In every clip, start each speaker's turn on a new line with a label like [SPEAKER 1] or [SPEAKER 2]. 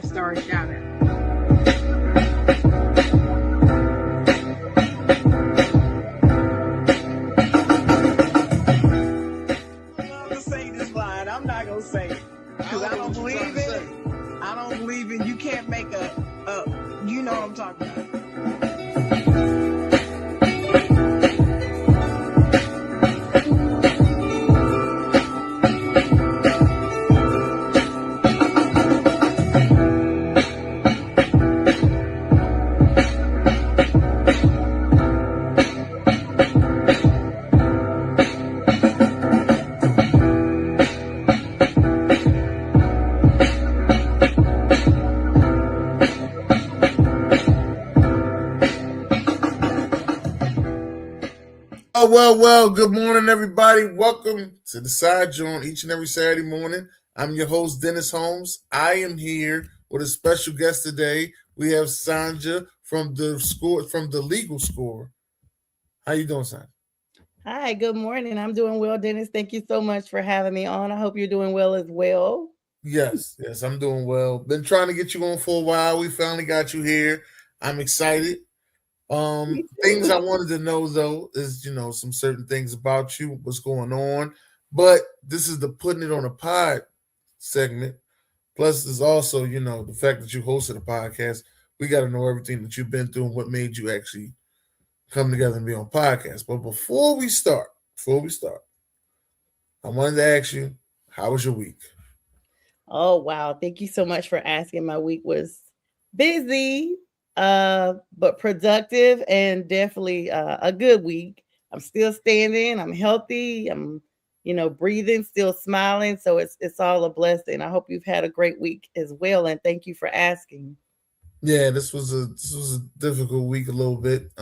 [SPEAKER 1] 5-star shout out. I'm not gonna say it because I don't believe in it. I don't believe in. You can't make you know what I'm talking about.
[SPEAKER 2] Well, good morning, everybody. Welcome to the Side Jawn each and every Saturday morning. I'm your host, Dennis Holmes. I am here with a special guest today. We have Sonja from the Legal Score. How you doing, Sonja?
[SPEAKER 3] Hi, good morning. I'm doing well, Dennis. Thank you so much for having me on. I hope you're doing well as well.
[SPEAKER 2] Yes, I'm doing well. Been trying to get you on for a while. We finally got you here. I'm excited. Things I wanted to know though is some certain things about you, what's going on. But this is the putting it on a pod segment. Plus, there's also the fact that you hosted a podcast. We got to know everything that you've been through and what made you actually come together and be on podcast. But before we start, I wanted to ask you, how was your week?
[SPEAKER 3] Oh, wow. Thank you so much for asking. My week was busy, but productive and definitely a good week. I'm still standing, I'm healthy, I'm breathing, still smiling. So it's all a blessing. I hope you've had a great week as well. And thank you for asking.
[SPEAKER 2] Yeah, this was a difficult week a little bit.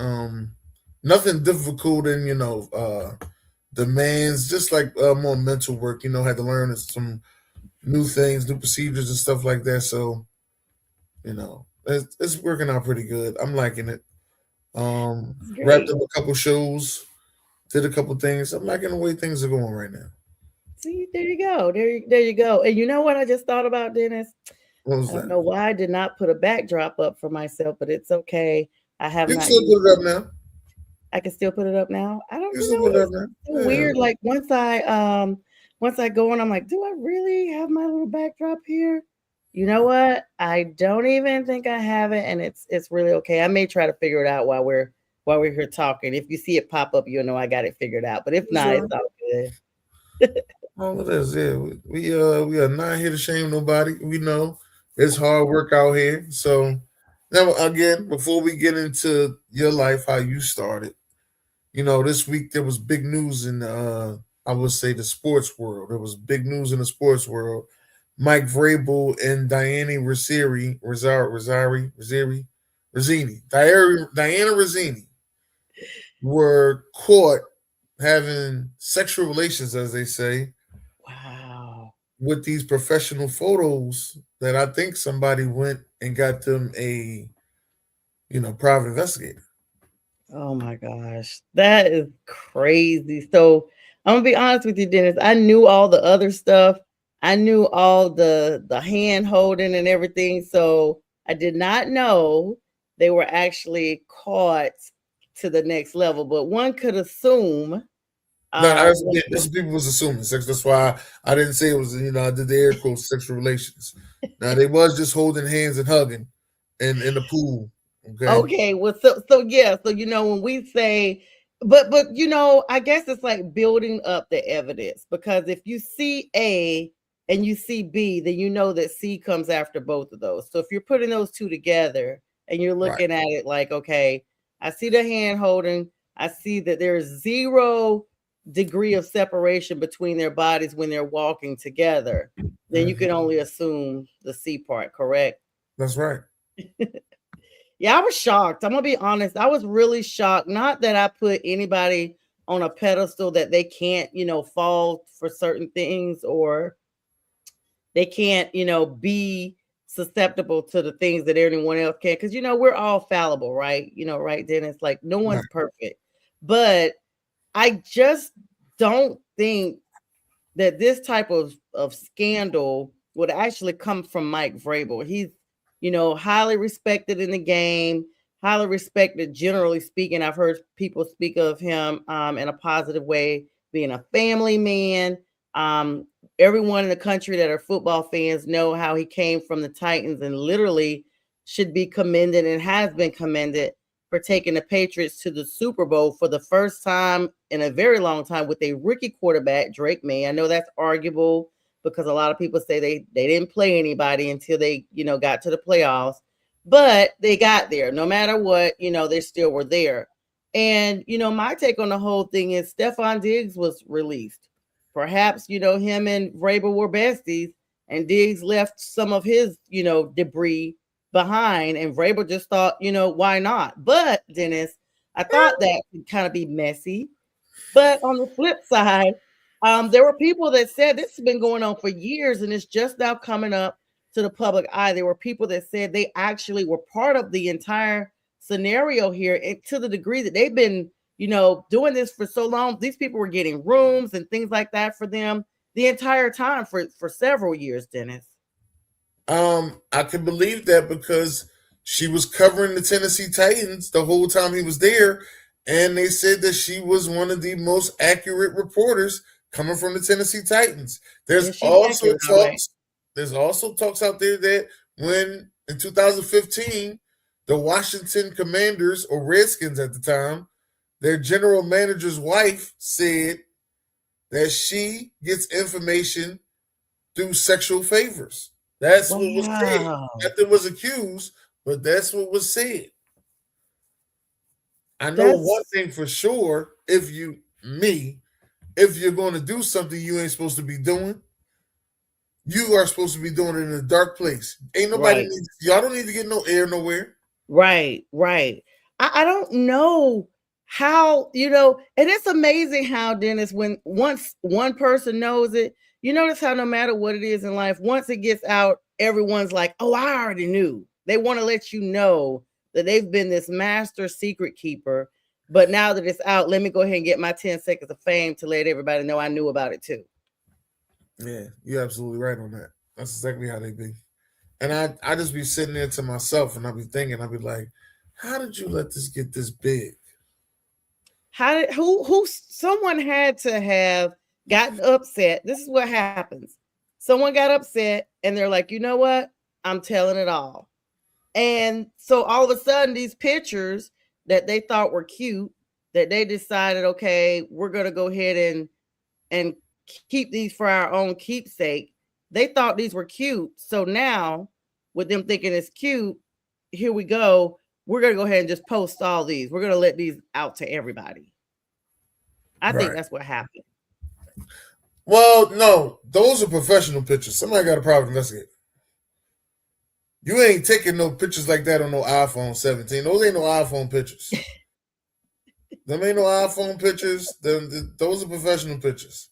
[SPEAKER 2] Nothing difficult than demands, just like more mental work. Had to learn some new things, new procedures and stuff like that. So it's working out pretty good. I'm liking it. Wrapped
[SPEAKER 3] Great.
[SPEAKER 2] up a couple shows, did a couple things. I'm liking the way things are going right now.
[SPEAKER 3] See, there you go. There you go. And you know what I just thought about, Dennis?
[SPEAKER 2] What
[SPEAKER 3] I
[SPEAKER 2] was
[SPEAKER 3] don't
[SPEAKER 2] that?
[SPEAKER 3] know why I did not put a backdrop up for myself, but it's okay. I have
[SPEAKER 2] You can
[SPEAKER 3] not
[SPEAKER 2] still
[SPEAKER 3] used
[SPEAKER 2] put it up now.
[SPEAKER 3] I can still put it up now. I don't
[SPEAKER 2] You can
[SPEAKER 3] you
[SPEAKER 2] still
[SPEAKER 3] know
[SPEAKER 2] put it up
[SPEAKER 3] it's
[SPEAKER 2] now.
[SPEAKER 3] so
[SPEAKER 2] Yeah.
[SPEAKER 3] weird. Like once I go on, I'm like, do I really have my little backdrop here? You know what? I don't even think I have it, and it's really okay. I may try to figure it out while we're here talking. If you see it pop up, you'll know I got it figured out. But if
[SPEAKER 2] That's
[SPEAKER 3] not,
[SPEAKER 2] right.
[SPEAKER 3] it's all good.
[SPEAKER 2] All it is, yeah. We are not here to shame nobody. We know it's hard work out here. So now again, before we get into your life, how you started, this week there was big news in I would say the sports world. There was big news in the sports world. Mike Vrabel and Diana Rossini were caught having sexual relations, as they say,
[SPEAKER 3] Wow.
[SPEAKER 2] with these professional photos that I think somebody went and got them a private investigator.
[SPEAKER 3] Oh my gosh. That is crazy. So I'm gonna be honest with you, Dennis. I knew all the other stuff. I knew all the hand holding and everything. So I did not know they were actually caught to the next level. But one could assume
[SPEAKER 2] No,
[SPEAKER 3] when
[SPEAKER 2] this is people was assuming sex. That's why I didn't say it was. I did the air quotes sexual relations. Now they was just holding hands and hugging in the pool. Okay,
[SPEAKER 3] okay, well, so yeah, so when we say, but I guess it's like building up the evidence because if you see A and you see B, then you know that C comes after both of those. So if you're putting those two together and you're
[SPEAKER 2] right.
[SPEAKER 3] looking at it like, okay, I see the hand holding, I see that there's 0 degree of separation between their bodies when they're walking together, then you
[SPEAKER 2] Mhm.
[SPEAKER 3] can only assume the C part, correct?
[SPEAKER 2] That's right.
[SPEAKER 3] Yeah, I was shocked. I'm gonna be honest. I was really shocked. Not that I put anybody on a pedestal that they can't, fall for certain things or they can't, be susceptible to the things that anyone else can. Because we're all fallible, right? Right, Dennis? Like no
[SPEAKER 2] Right.
[SPEAKER 3] one's perfect. But I just don't think that this type of scandal would actually come from Mike Vrabel. highly respected in the game, highly respected generally speaking. I've heard people speak of him in a positive way, being a family man. Um, Everyone in the country that are football fans know how he came from the Titans and literally should be commended and has been commended for taking the Patriots to the Super Bowl for the first time in a very long time with a rookie quarterback, Drake May. I know that's arguable because a lot of people say they didn't play anybody until they, got to the playoffs, but they got there. No matter what, they still were there. And, my take on the whole thing is Stephon Diggs was released. Perhaps, him and Vrabel were besties and Diggs left some of his, debris behind, and Vrabel just thought, why not? But Dennis, I thought that could kind of be messy. But on the flip side, there were people that said this has been going on for years and it's just now coming up to the public eye. There were people that said they actually were part of the entire scenario here, and to the degree that they've been, doing this for so long. These people were getting rooms and things like that for them the entire time for several years, Dennis.
[SPEAKER 2] I can believe that because she was covering the Tennessee Titans the whole time he was there, and they said that she was one of the most accurate reporters coming from the Tennessee Titans. There's also
[SPEAKER 3] accurate,
[SPEAKER 2] talks.
[SPEAKER 3] right?
[SPEAKER 2] There's also talks out there that when in 2015, the Washington Commanders or Redskins at the time, their general manager's wife said that she gets information through sexual favors. That's what was said. Nothing was accused, but that's what was said. I know one thing for sure. If you're going to do something you ain't supposed to be doing, you are supposed to be doing it in a dark place. Ain't nobody y'all don't need to get no air nowhere.
[SPEAKER 3] Right. I don't know how, and it's amazing how, Dennis, when once one person knows it, you notice how no matter what it is in life, once it gets out, everyone's like, oh, I already knew. They want to let you know that they've been this master secret keeper. But now that it's out, let me go ahead and get my 10 seconds of fame to let everybody know I knew about it too.
[SPEAKER 2] Yeah, you're absolutely right on that. That's exactly how they be. And I just be sitting there to myself and I be thinking, I be like, how did you let this get this big?
[SPEAKER 3] Someone had to have gotten upset. This is what happens. Someone got upset and they're like, you know what? I'm telling it all. And so all of a sudden, these pictures that they thought were cute, that they decided, okay, we're going to go ahead and keep these for our own keepsake. They thought these were cute. So now with them thinking it's cute, here we go. We're going to go ahead and just post all these. We're going to let these out to everybody. I think that's what happened.
[SPEAKER 2] Well, no, those are professional pictures. Somebody got a private investigator. You ain't taking no pictures like that on no iPhone 17. Those ain't no iPhone pictures. Them ain't no iPhone pictures. Those are professional pictures.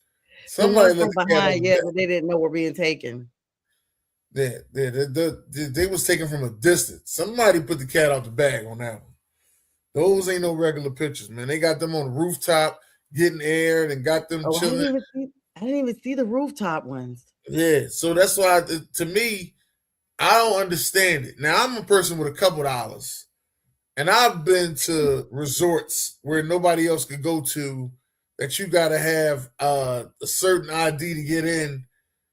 [SPEAKER 3] Somebody from behind, but they didn't know were being taken.
[SPEAKER 2] Yeah, they was taken from a distance. Somebody put the cat out the bag on that one. Those ain't no regular pictures, man. They got them on the rooftop getting aired and got them chilling.
[SPEAKER 3] I didn't even see the rooftop ones.
[SPEAKER 2] Yeah, so that's why, to me, I don't understand it. Now, I'm a person with a couple dollars, and I've been to resorts where nobody else could go to, that you got to have a certain ID to get in,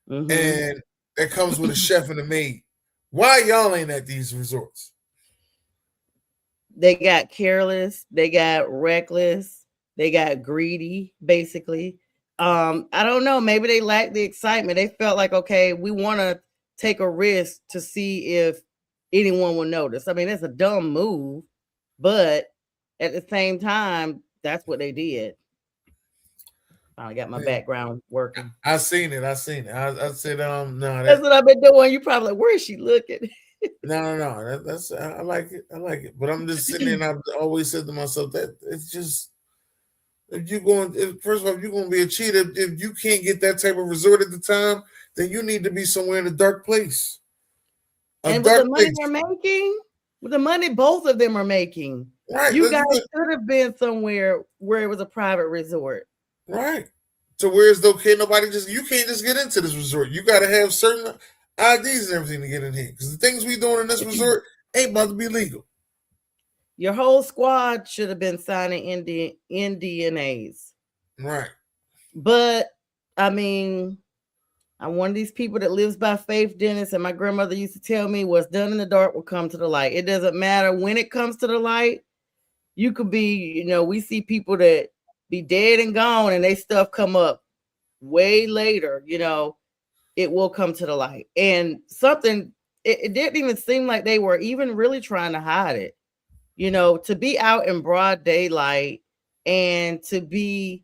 [SPEAKER 2] and that comes with a chef and a maid. Why y'all ain't at these resorts?
[SPEAKER 3] They got careless. They got reckless. They got greedy, basically. I don't know. Maybe they lacked the excitement. They felt like, okay, we want to take a risk to see if anyone will notice. I mean, it's a dumb move, but at the same time, that's what they did. I got my background working.
[SPEAKER 2] I seen it. I said, no.
[SPEAKER 3] That's what I've been doing. You probably like, where is she looking?
[SPEAKER 2] No. That's I like it. But I'm just sitting there, and I've always said to myself that it's just, first of all, if you're going to be a cheater, if you can't get that type of resort at the time, then you need to be somewhere in a dark place.
[SPEAKER 3] And with the money they're making, with the money both of them are making, right? You guys could have been somewhere where it was a private resort,
[SPEAKER 2] right? So where's okay? You can't just get into this resort. You got to have certain IDs and everything to get in here. Because the things we doing in this resort ain't about to be legal.
[SPEAKER 3] Your whole squad should have been signing NDNAs.
[SPEAKER 2] Right.
[SPEAKER 3] But I mean, I'm one of these people that lives by faith, Dennis, and my grandmother used to tell me what's done in the dark will come to the light. It doesn't matter when it comes to the light. You could be, we see people that be dead and gone and they stuff come up way later, it will come to the light. And something, it didn't even seem like they were even really trying to hide it, to be out in broad daylight and to be,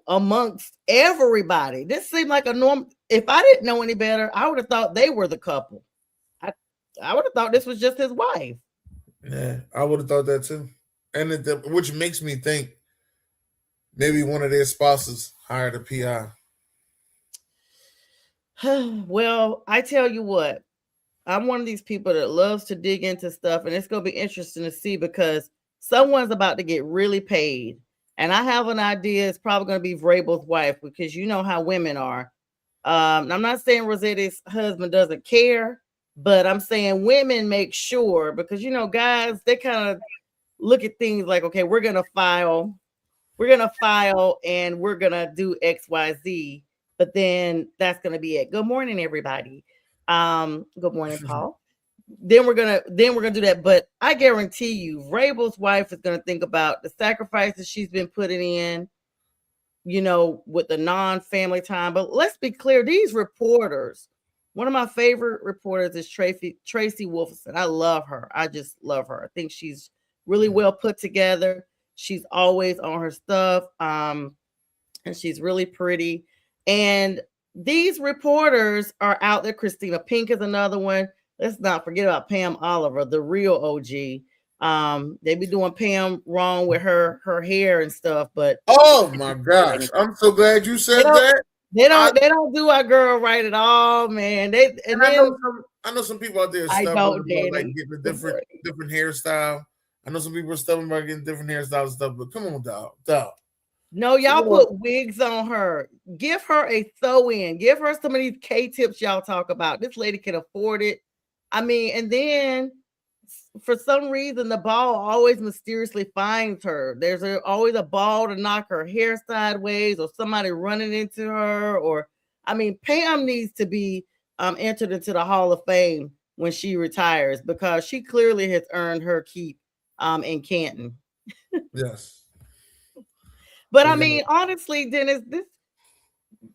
[SPEAKER 3] amongst everybody. This seemed like a norm. If I didn't know any better, I would have thought they were the couple. I would have thought this was just his wife.
[SPEAKER 2] Yeah, I would have thought that too. And which makes me think maybe one of their spouses hired a PI.
[SPEAKER 3] Well, I tell you what, I'm one of these people that loves to dig into stuff, and it's going to be interesting to see because someone's about to get really paid. And I have an idea. It's probably going to be Vrabel's wife because you know how women are. I'm not saying Rosette's husband doesn't care, but I'm saying women make sure because, guys, they kind of look at things like, okay, we're going to file and we're going to do X, Y, Z. But then that's going to be it. Good morning, everybody. Good morning, Paul. Then we're gonna do that. But I guarantee you, Vrabel's wife is gonna think about the sacrifices she's been putting in, with the non-family time. But let's be clear, these reporters, one of my favorite reporters is Tracy Wolfson. I love her. I just love her. I think she's really well put together. She's always on her stuff. And she's really pretty. And these reporters are out there. Christina Pink is another one. Let's not forget about Pam Oliver, the real OG. They be doing Pam wrong with her hair and stuff, but
[SPEAKER 2] oh my gosh, I'm so glad you said that.
[SPEAKER 3] They don't do our girl right at all, man.
[SPEAKER 2] I know some people out there are stubborn about like getting a different hairstyle. I know some people are stubborn about getting different hairstyles and stuff, but come on, dog.
[SPEAKER 3] No, y'all put wigs on her. Give her a sew-in. Give her some of these K-tips y'all talk about. This lady can afford it. I mean, and then for some reason, the ball always mysteriously finds her. There's always a ball to knock her hair sideways or somebody running into her. Pam needs to be entered into the Hall of Fame when she retires because she clearly has earned her keep in Canton.
[SPEAKER 2] Yes.
[SPEAKER 3] But honestly, Dennis,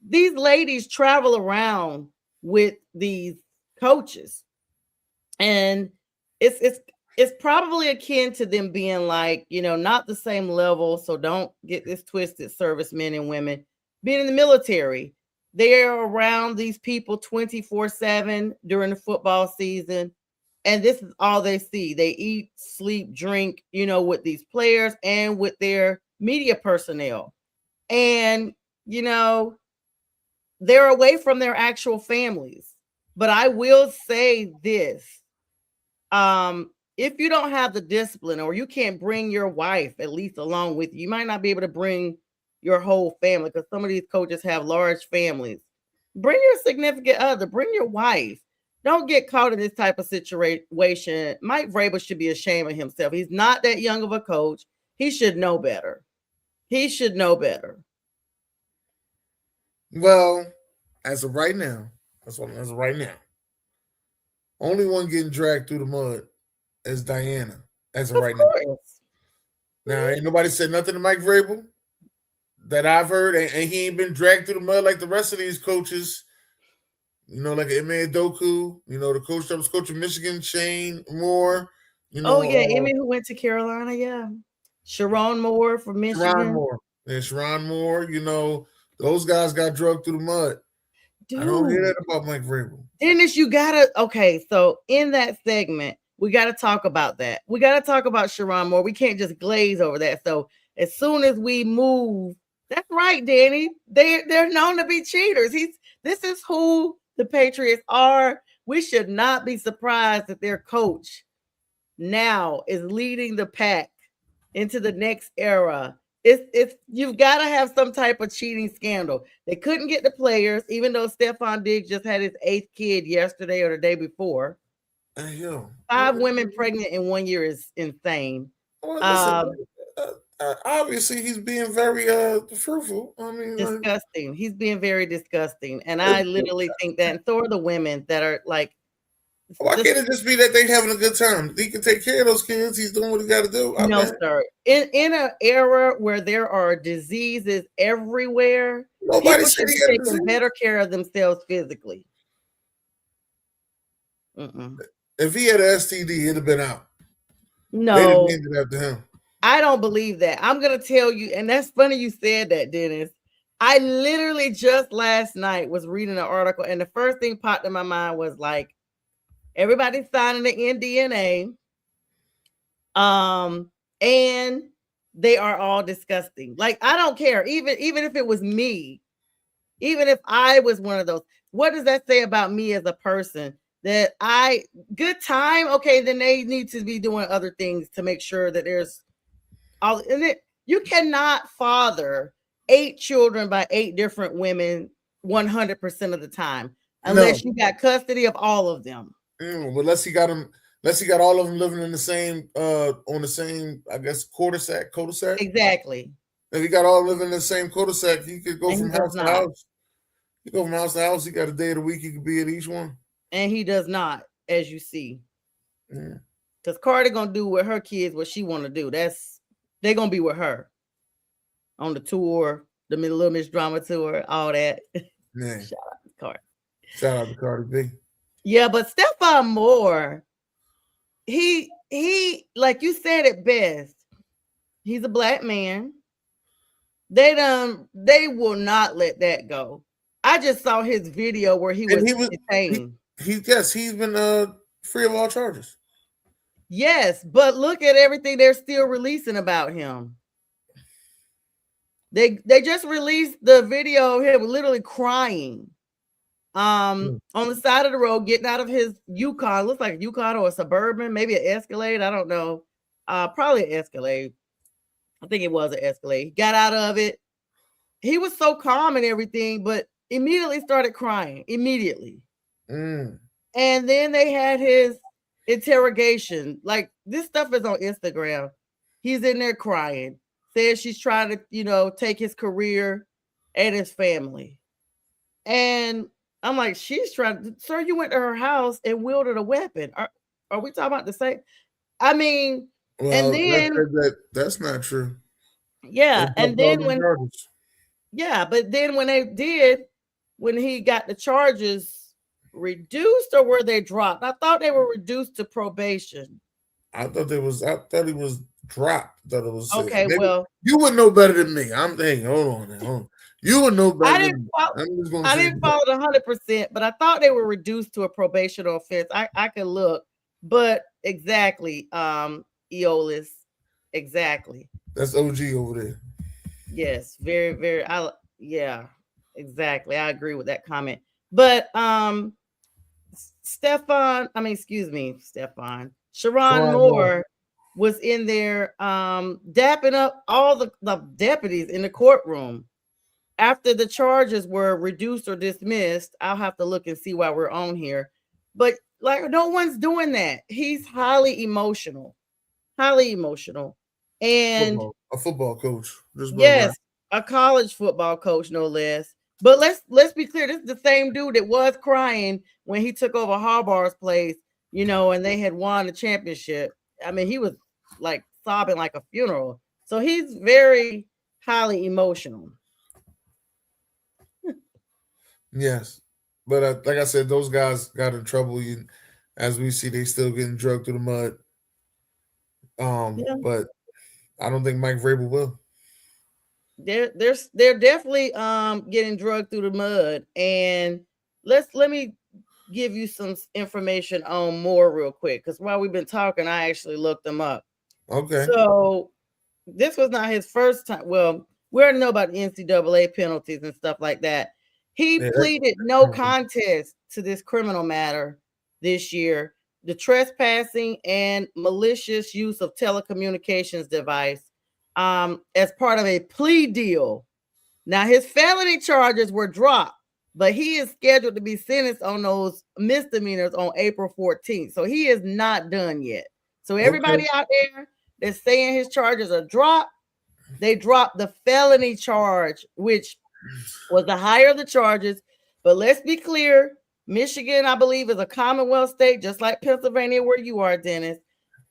[SPEAKER 3] these ladies travel around with these coaches. And it's probably akin to them being like, not the same level. So don't get this twisted, servicemen and women being in the military. They're around these people 24/7 during the football season. And this is all they see. They eat, sleep, drink, with these players and with their media personnel. And, they're away from their actual families. But I will say this. If you don't have the discipline or you can't bring your wife at least along with you, you might not be able to bring your whole family because some of these coaches have large families. Bring your significant other, bring your wife. Don't get caught in this type of situation. Mike Vrabel should be ashamed of himself. He's not that young of a coach. He should know better.
[SPEAKER 2] Well, as of right now, only one getting dragged through the mud is Diana. As of right now. Now, ain't nobody said nothing to Mike Vrabel that I've heard, and he ain't been dragged through the mud like the rest of these coaches. Like Ime Udoka, the coach that was coaching Michigan, Shane Moore.
[SPEAKER 3] Ime who went to Carolina, yeah. Sharon Moore from Michigan.
[SPEAKER 2] Sharon Moore, those guys got drugged through the mud. Dude, I don't hear that about Mike Vrabel.
[SPEAKER 3] Dennis, so in that segment, we got to talk about that. We got to talk about Sharon Moore. We can't just glaze over that. So as soon as we move, that's right, Danny. They're known to be cheaters. This is who the Patriots are. We should not be surprised that their coach now is leading the pack into the next era it's you've got to have some type of cheating scandal. They couldn't get the players, even though Stephon Diggs just had his 8th kid yesterday or the day before.
[SPEAKER 2] Hey, yo.
[SPEAKER 3] 5 women pregnant in 1 year is insane.
[SPEAKER 2] Well, listen, obviously he's being very fruitful. I mean,
[SPEAKER 3] disgusting. Like, he's being very disgusting, and I literally think that. And so are the women that are like.
[SPEAKER 2] Why can't it just be that they having a good time? He can take care of those kids. He's doing what he got to do.
[SPEAKER 3] No, sir. In an era where there are diseases everywhere, people should be taking better care of themselves physically.
[SPEAKER 2] If he had an STD, he'd have been out.
[SPEAKER 3] No,
[SPEAKER 2] they didn't end it after him.
[SPEAKER 3] I don't believe that. I'm gonna tell you, and that's funny you said that, Dennis. I literally just last night was reading an article, and the first thing popped in my mind was like, everybody's signing the NDNA, and they are all disgusting. Like, I don't care, even if it was me, even if I was one of those. What does that say about me as a person? That good time, okay, then they need to be doing other things to make sure that there's all in it. You cannot father 8 children by 8 different women 100% of the time, unless you got custody of all of them.
[SPEAKER 2] Unless he got all of them living in the same on the same, I guess, cul-de-sac.
[SPEAKER 3] Exactly.
[SPEAKER 2] If he got all living in the same cul-de-sac, he could go from house to house. You go from house to house. He got a day of the week he could be at each one.
[SPEAKER 3] And he does not, as you see. Because Cardi gonna do with her kids what she want to do. They're gonna be with her on the tour, the Little Miss Drama tour, all that.
[SPEAKER 2] Yeah.
[SPEAKER 3] Shout out to Cardi.
[SPEAKER 2] Shout out to Cardi B.
[SPEAKER 3] Yeah, but Stephon Moore, he like you said it best. He's a black man. They will not let that go. I just saw his video where he was detained.
[SPEAKER 2] He's been free of all charges.
[SPEAKER 3] Yes, but look at everything they're still releasing about him. They just released the video of him literally crying on the side of the road, getting out of his Yukon. Looks like a Yukon or a Suburban, maybe an Escalade. I don't know. Probably an Escalade. I think it was an Escalade. He got out of it. He was so calm and everything, but immediately started crying. Immediately. And then they had his interrogation. Like, this stuff is on Instagram. He's in there crying. Says she's trying to, take his career and his family. And I'm like, she's trying to, sir, you went to her house and wielded a weapon. Are we talking about the same? I mean,
[SPEAKER 2] well,
[SPEAKER 3] and then
[SPEAKER 2] that's not true.
[SPEAKER 3] Yeah, and then but then when he got the charges reduced, or were they dropped? I thought they were reduced to probation.
[SPEAKER 2] I thought he was dropped. I thought it was
[SPEAKER 3] okay.
[SPEAKER 2] Maybe,
[SPEAKER 3] well,
[SPEAKER 2] you would know better than me. I'm thinking, hold on. You would know better.
[SPEAKER 3] I didn't follow it 100%, but I thought they were reduced to a probational offense. I could look, but exactly, Eolus, exactly.
[SPEAKER 2] That's OG over there.
[SPEAKER 3] Yes, very, very. Yeah, exactly. I agree with that comment. But Sharon Moore was in there dapping up all the deputies in the courtroom after the charges were reduced or dismissed. I'll have to look and see why we're on here. But like, no one's doing that. He's highly emotional. And
[SPEAKER 2] a football coach.
[SPEAKER 3] Yes, a college football coach, no less. But let's be clear. This is the same dude that was crying when he took over Harbaugh's place, and they had won the championship. I mean, he was like sobbing like a funeral. So he's very highly emotional.
[SPEAKER 2] Yes. But like I said, those guys got in trouble. As we see, they still getting drugged through the mud. But I don't think Mike Vrabel will.
[SPEAKER 3] They're definitely getting drugged through the mud. And let me give you some information on Moore real quick, because while we've been talking, I actually looked them up.
[SPEAKER 2] Okay.
[SPEAKER 3] So this was not his first time. Well, we already know about the NCAA penalties and stuff like that. He pleaded no contest to this criminal matter this year. The trespassing and malicious use of telecommunications device as part of a plea deal. Now, his felony charges were dropped, but he is scheduled to be sentenced on those misdemeanors on April 14th. So he is not done yet. So everybody out there that's saying his charges are dropped, they dropped the felony charge, which was the higher of the charges. But let's be clear, Michigan, I believe, is a Commonwealth state, just like Pennsylvania, where you are, Dennis.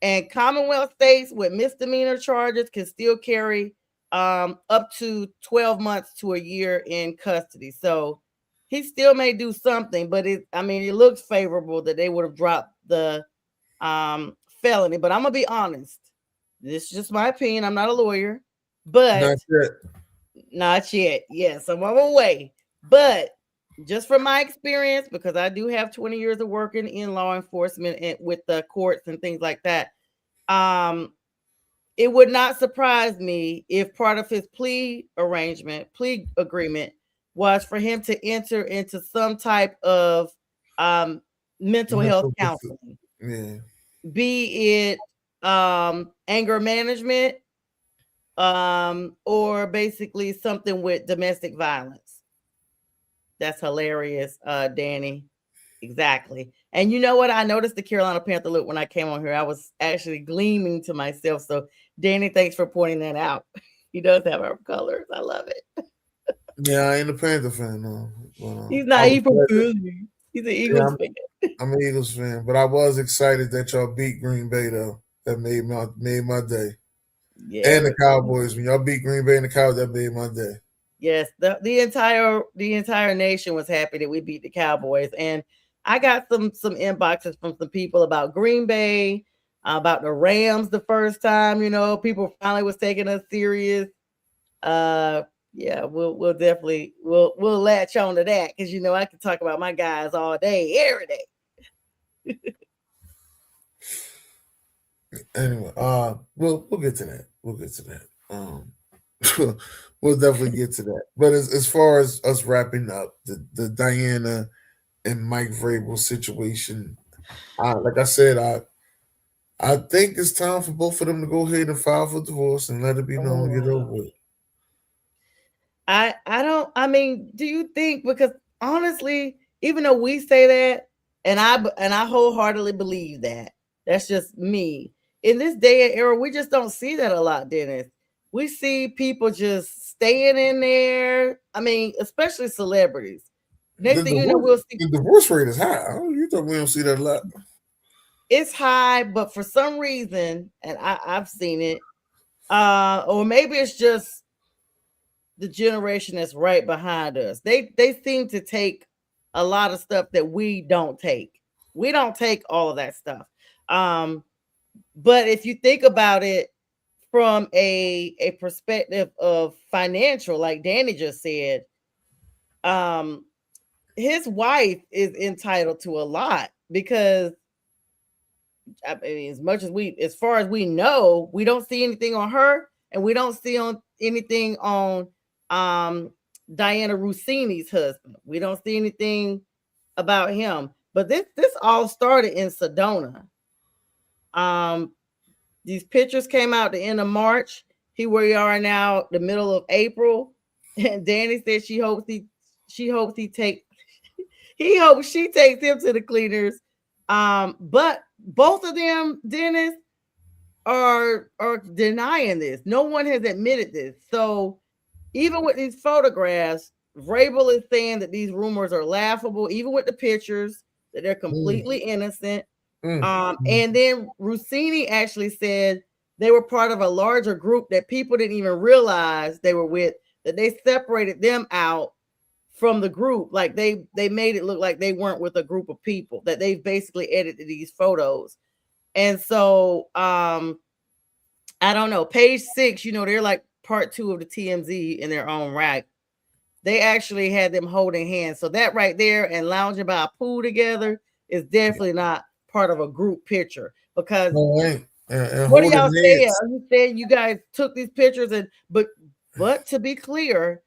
[SPEAKER 3] And Commonwealth states with misdemeanor charges can still carry up to 12 months to a year in custody. So he still may do something, but it looks favorable that they would have dropped the felony. But I'm gonna be honest, this is just my opinion. I'm not a lawyer, but not yet. Yes, I'm on my way. But just from my experience, because I do have 20 years of working in law enforcement and with the courts and things like that, it would not surprise me if part of his plea agreement was for him to enter into some type of mental health counseling.
[SPEAKER 2] Yeah.
[SPEAKER 3] Be it anger management, or basically something with domestic violence. That's hilarious, Danny. Exactly. And you know what? I noticed the Carolina Panther look when I came on here. I was actually gleaming to myself. So, Danny, thanks for pointing that out. He does have our colors. I love it.
[SPEAKER 2] Yeah, I ain't a Panther fan, no.
[SPEAKER 3] He's not even Philly. He's an Eagles fan.
[SPEAKER 2] I'm an Eagles fan, but I was excited that y'all beat Green Bay, though. That made my day. Yeah. And the Cowboys. When y'all beat Green Bay and the Cowboys, that made my day.
[SPEAKER 3] Yes, the entire nation was happy that we beat the Cowboys. And I got some inboxes from some people about Green Bay, about the Rams the first time, people finally was taking us serious. Yeah, we'll definitely we'll latch on to that because I can talk about my guys all day, every day.
[SPEAKER 2] Anyway, we'll get to that. We'll get to that. We'll definitely get to that. But as far as us wrapping up the Diana and Mike Vrabel situation, like I said, I think it's time for both of them to go ahead and file for divorce and let it be known and get over with.
[SPEAKER 3] Do you think, because honestly, even though we say that, and I wholeheartedly believe that, that's just me. In this day and era, we just don't see that a lot, Dennis. We see people just staying in there. Especially celebrities. Next thing you know, we'll see
[SPEAKER 2] the divorce rate is high. You thought we don't see that a lot?
[SPEAKER 3] It's high, but for some reason, and I've seen it, or maybe it's just the generation that's right behind us. They seem to take a lot of stuff that we don't take. We don't take all of that stuff. But if you think about it from a perspective of financial, like Danny just said, his wife is entitled to a lot because as far as we know, we don't see anything on her, and we don't see anything on Diana Rossini's husband. We don't see anything about him. But this all started in Sedona. These pictures came out the end of March. Here we are now, the middle of April, and Danny said she hopes she takes him to the cleaners. But both of them, Dennis, are denying this. No one has admitted this. So even with these photographs, Vrabel is saying that these rumors are laughable, even with the pictures, that they're completely innocent. And then Rossini actually said they were part of a larger group that people didn't even realize they were with, that they separated them out from the group. Like they made it look like they weren't with a group of people, that they basically edited these photos. And so I don't know, page 6, they're like part 2 of the TMZ in their own right. They actually had them holding hands. So that right there and lounging by a pool together is definitely not part of a group picture. Because what are y'all saying? Are you saying you guys took these pictures but to be clear,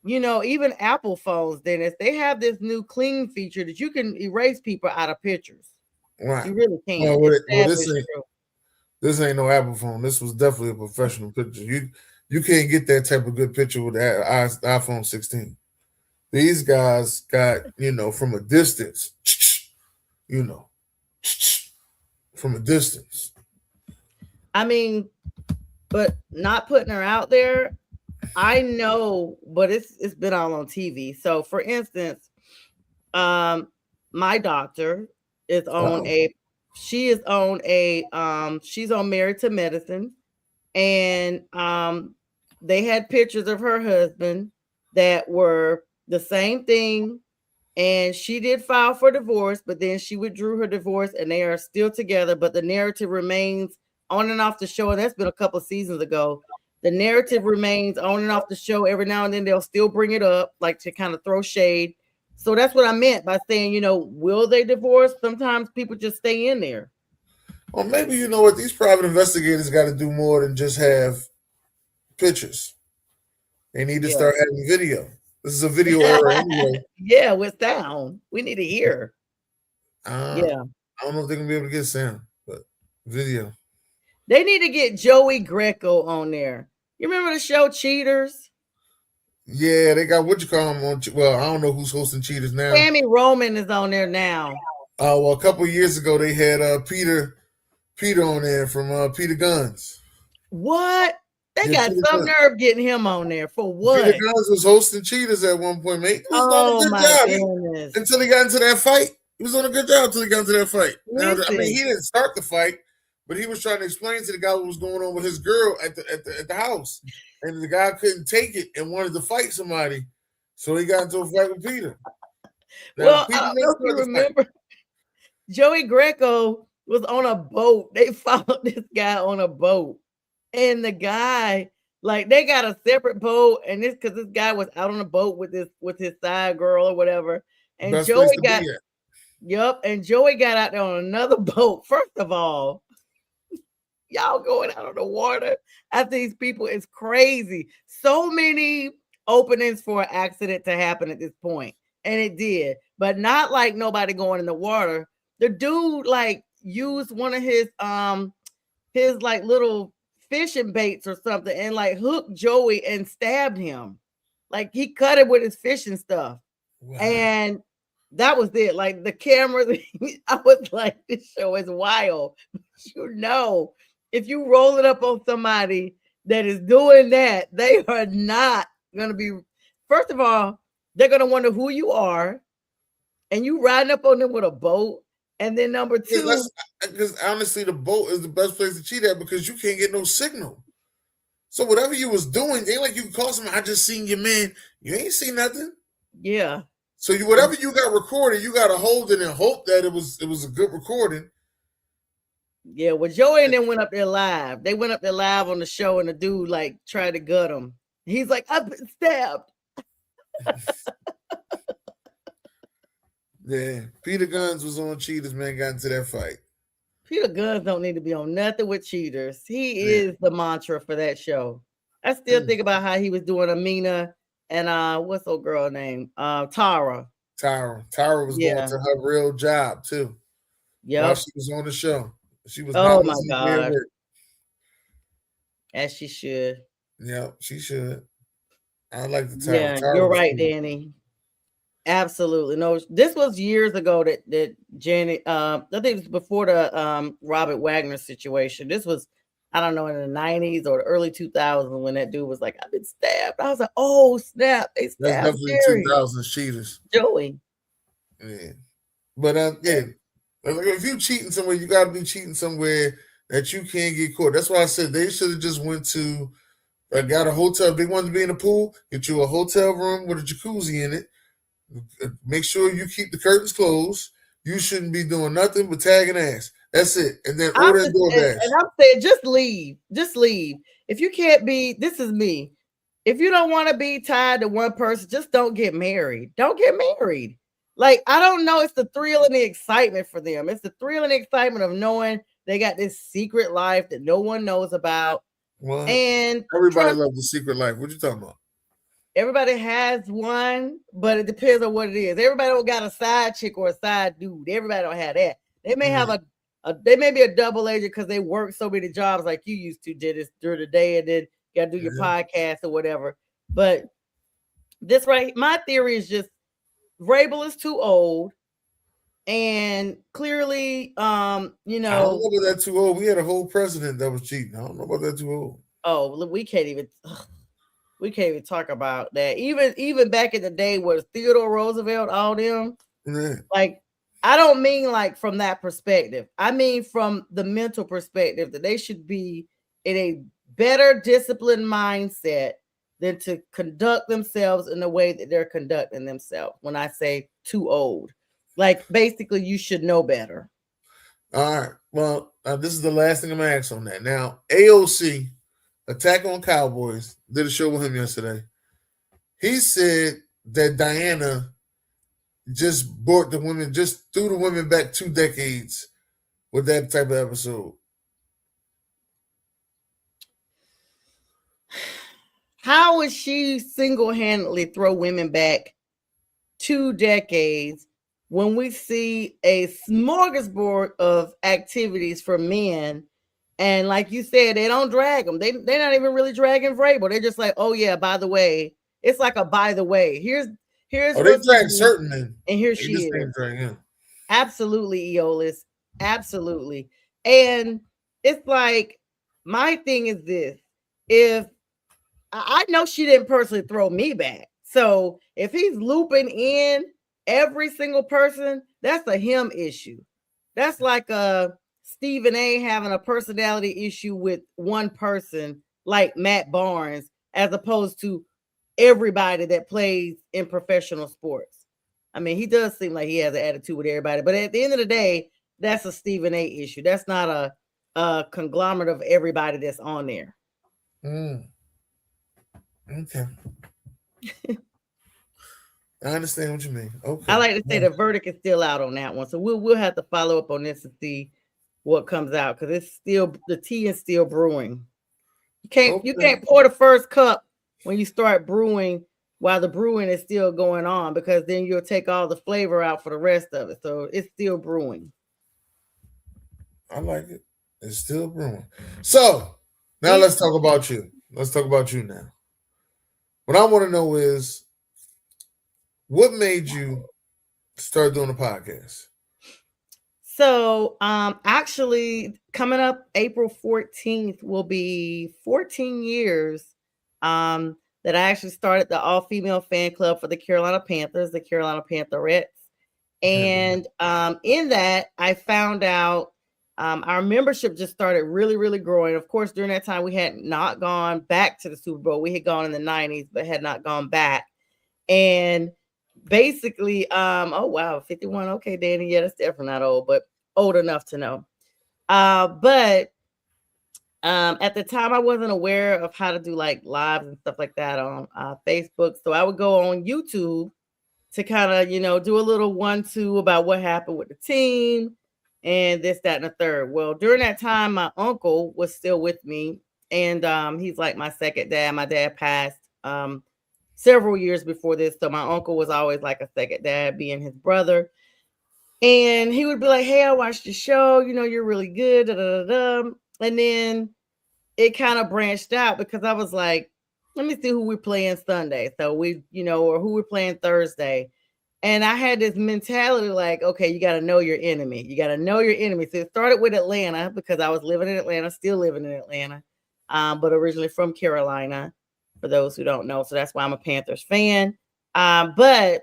[SPEAKER 3] even Apple phones, Dennis, they have this new clean feature that you can erase people out of pictures.
[SPEAKER 2] Right.
[SPEAKER 3] You really can.
[SPEAKER 2] This ain't no Apple phone. This was definitely a professional picture. You can't get that type of good picture with the iPhone 16. These guys got, from a distance, from a distance.
[SPEAKER 3] I mean, but not putting her out there. I know, but it's been all on TV. So, for instance, my doctor is on she's on Married to Medicine, and they had pictures of her husband that were the same thing, and she did file for divorce, but then she withdrew her divorce, and they are still together, but the narrative remains on and off the show, and that's been a couple of seasons ago. The narrative remains on and off the show. Every now and then they'll still bring it up, like to kind of throw shade. So that's what I meant by saying, will they divorce? Sometimes people just stay in there.
[SPEAKER 2] Well, maybe you know what? These private investigators got to do more than just have pictures. They need to start having video. This is a video era anyway.
[SPEAKER 3] Yeah, with sound. We need to hear.
[SPEAKER 2] I don't know if they're going to be able to get sound, but video.
[SPEAKER 3] They need to get Joey Greco on there. You remember the show Cheaters?
[SPEAKER 2] Yeah, they got what you call them on. Well, I don't know who's hosting Cheaters now.
[SPEAKER 3] Sammy Roman is on there now.
[SPEAKER 2] Well, a couple of years ago they had Peter on there from Peter Guns.
[SPEAKER 3] What? They got some nerve getting him on there for what?
[SPEAKER 2] Peter Guns was hosting Cheaters at one point, mate. He was on a good job until he got into that fight. He was on a good job until he got into that fight. Now, I mean, he didn't start the fight, but he was trying to explain to the guy what was going on with his girl at the house, and the guy couldn't take it and wanted to fight somebody, so he got into a fight with Peter.
[SPEAKER 3] Now, I don't know if you remember, Joey Greco was on a boat. They followed this guy on a boat, and the guy, like, they got a separate boat, and this because this guy was out on a boat with his side girl or whatever, and
[SPEAKER 2] Best
[SPEAKER 3] Joey got. Yep, and Joey got out there on another boat. First of all, y'all going out on the water after these people is crazy. So many openings for an accident to happen at this point, and it did, but not like nobody going in the water. The dude like used one of his like little fishing baits or something and like hooked Joey and stabbed him. Like he cut it with his fishing stuff. Wow. And that was it. Like the camera, I was like, this show is wild. If you roll it up on somebody that is doing that, they are not going to be, first of all, they're going to wonder who you are, and you riding up on them with a boat. And then number two,
[SPEAKER 2] because honestly, the boat is the best place to cheat at because you can't get no signal. So whatever you was doing, ain't like you can call someone, I just seen your man. You ain't seen nothing.
[SPEAKER 3] Yeah.
[SPEAKER 2] So whatever you got recorded, you got to hold it and hope that it was a good recording.
[SPEAKER 3] Yeah, well, Joey and them went up there live. They went up there live on the show, and the dude like tried to gut him. He's like, I've been stabbed.
[SPEAKER 2] Yeah, Peter Guns was on Cheaters, man, got into that fight.
[SPEAKER 3] Peter Guns don't need to be on nothing with Cheaters. He is the mantra for that show. I still think about how he was doing Amina and what's old girl name? Tara.
[SPEAKER 2] Tara was going to her real job too. Yeah, while she was on the show. She was not listening to their work.
[SPEAKER 3] As she should.
[SPEAKER 2] Yeah, she should. I like the Tara.
[SPEAKER 3] Yeah,
[SPEAKER 2] Tara
[SPEAKER 3] you're right,
[SPEAKER 2] cool.
[SPEAKER 3] Danny. Absolutely. No, this was years ago that Janet, I think it was before the Robert Wagner situation. This was, I don't know, in the 90s or the early 2000s when that dude was like, I've been stabbed. I was like, oh, snap. They stabbed.
[SPEAKER 2] That's definitely 2000 Cheaters.
[SPEAKER 3] Joey.
[SPEAKER 2] Yeah. But if you cheating somewhere, you got to be cheating somewhere that you can't get caught. That's why I said they should have just went to, got a hotel. If they wanted to be in a pool, get you a hotel room with a jacuzzi in it. Make sure you keep the curtains closed. You shouldn't be doing nothing but tagging ass. That's it. And then order and DoorDash.
[SPEAKER 3] And I'm saying just leave. Just leave. If you can't be, this is me. If you don't want to be tied to one person, just don't get married. Don't get married. Like, I don't know. It's the thrill and the excitement for them. It's the thrill and the excitement of knowing they got this secret life that no one knows about.
[SPEAKER 2] Well,
[SPEAKER 3] and
[SPEAKER 2] everybody loves the secret life. What you talking about?
[SPEAKER 3] Everybody has one, but it depends on what it is. Everybody don't got a side chick or a side dude. Everybody don't have that. They may have they may be a double agent because they work so many jobs like you used to did this during the day, and then you got to do your podcast or whatever. But this right, my theory is just Vrabel is too old. And clearly,
[SPEAKER 2] I don't know about that too old. We had a whole president that was cheating. I don't know about that too old.
[SPEAKER 3] Oh, we can't even talk about that. Even back in the day, was Theodore Roosevelt, all them. Like, I don't mean like from that perspective. I mean from the mental perspective that they should be in a better disciplined mindset than to conduct themselves in the way that they're conducting themselves. When I say too old, like basically you should know better.
[SPEAKER 2] All right. Well, this is the last thing I'm gonna ask on that. Now, AOC, Attack on Cowboys, did a show with him yesterday. He said that Diana just threw the women back 2 decades with that type of episode.
[SPEAKER 3] How would she single-handedly throw women back 2 decades when we see a smorgasbord of activities for men? And like you said, they don't drag them. They're not even really dragging Vrabel. They're just like, oh yeah, by the way, it's like a by the way. Here's
[SPEAKER 2] they drag certain men,
[SPEAKER 3] and here she is. Absolutely, Eolus. Absolutely. And it's like, my thing is this: if I know she didn't personally throw me back, so if he's looping in every single person, that's a him issue. That's like a Stephen A having a personality issue with one person like Matt Barnes, as opposed to everybody that plays in professional sports. I mean, he does seem like he has an attitude with everybody, but at the end of the day, that's a Stephen A issue. That's not a conglomerate of everybody that's on there.
[SPEAKER 2] Okay. I understand what you mean. Okay.
[SPEAKER 3] I like to say the verdict is still out on that one, so we'll have to follow up on this and see what comes out, because it's still, the tea is still brewing. You can't pour the first cup when you start brewing while the brewing is still going on, because then you'll take all the flavor out for the rest of it. So it's still brewing.
[SPEAKER 2] I like it. It's still brewing. So now let's talk about you. Let's talk about you now. What I want to know is, what made you start doing a podcast?
[SPEAKER 3] So actually, coming up April 14th will be 14 years that I actually started the all-female fan club for the Carolina Panthers, the Carolina Pantherettes. And in that, I found out our membership just started really, really growing. Of course, during that time, we had not gone back to the Super Bowl. We had gone in the 90s, but had not gone back. And basically, oh wow, 51. Okay, Danny, yeah, that's definitely not old, but old enough to know. But at the time, I wasn't aware of how to do like lives and stuff like that on Facebook. So I would go on YouTube to kind of, do a little 1-2 about what happened with the team and this, that, and the third. Well, during that time, my uncle was still with me, and he's like my second dad. My dad passed several years before this, so my uncle was always like a second dad, being his brother. And he would be like, hey, I watched your show, you're really good, da, da, da, da. And then it kind of branched out, because I was like, let me see who we're playing Sunday, so or who we're playing Thursday. And I had this mentality like, okay, you got to know your enemy. You got to know your enemy. So it started with Atlanta, because I was living in Atlanta, still living in Atlanta, but originally from Carolina, for those who don't know. So that's why I'm a Panthers fan. But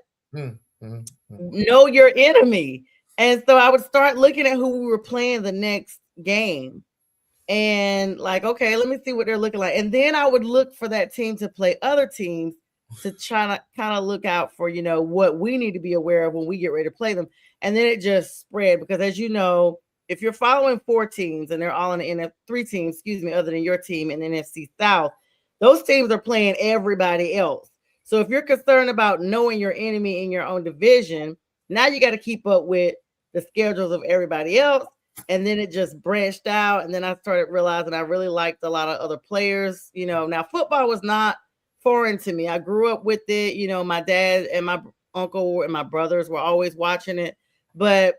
[SPEAKER 3] know your enemy. And so I would start looking at who we were playing the next game. And like, okay, let me see what they're looking like. And then I would look for that team to play other teams, to try to kind of look out for, what we need to be aware of when we get ready to play them. And then it just spread, because as you know, if you're following 4 teams and they're all in the 3 teams, other than your team in the NFC South, those teams are playing everybody else. So if you're concerned about knowing your enemy in your own division, now you got to keep up with the schedules of everybody else. And then it just branched out. And then I started realizing I really liked a lot of other players. Now football was not foreign to me. I grew up with it. My dad and my uncle and my brothers were always watching it. But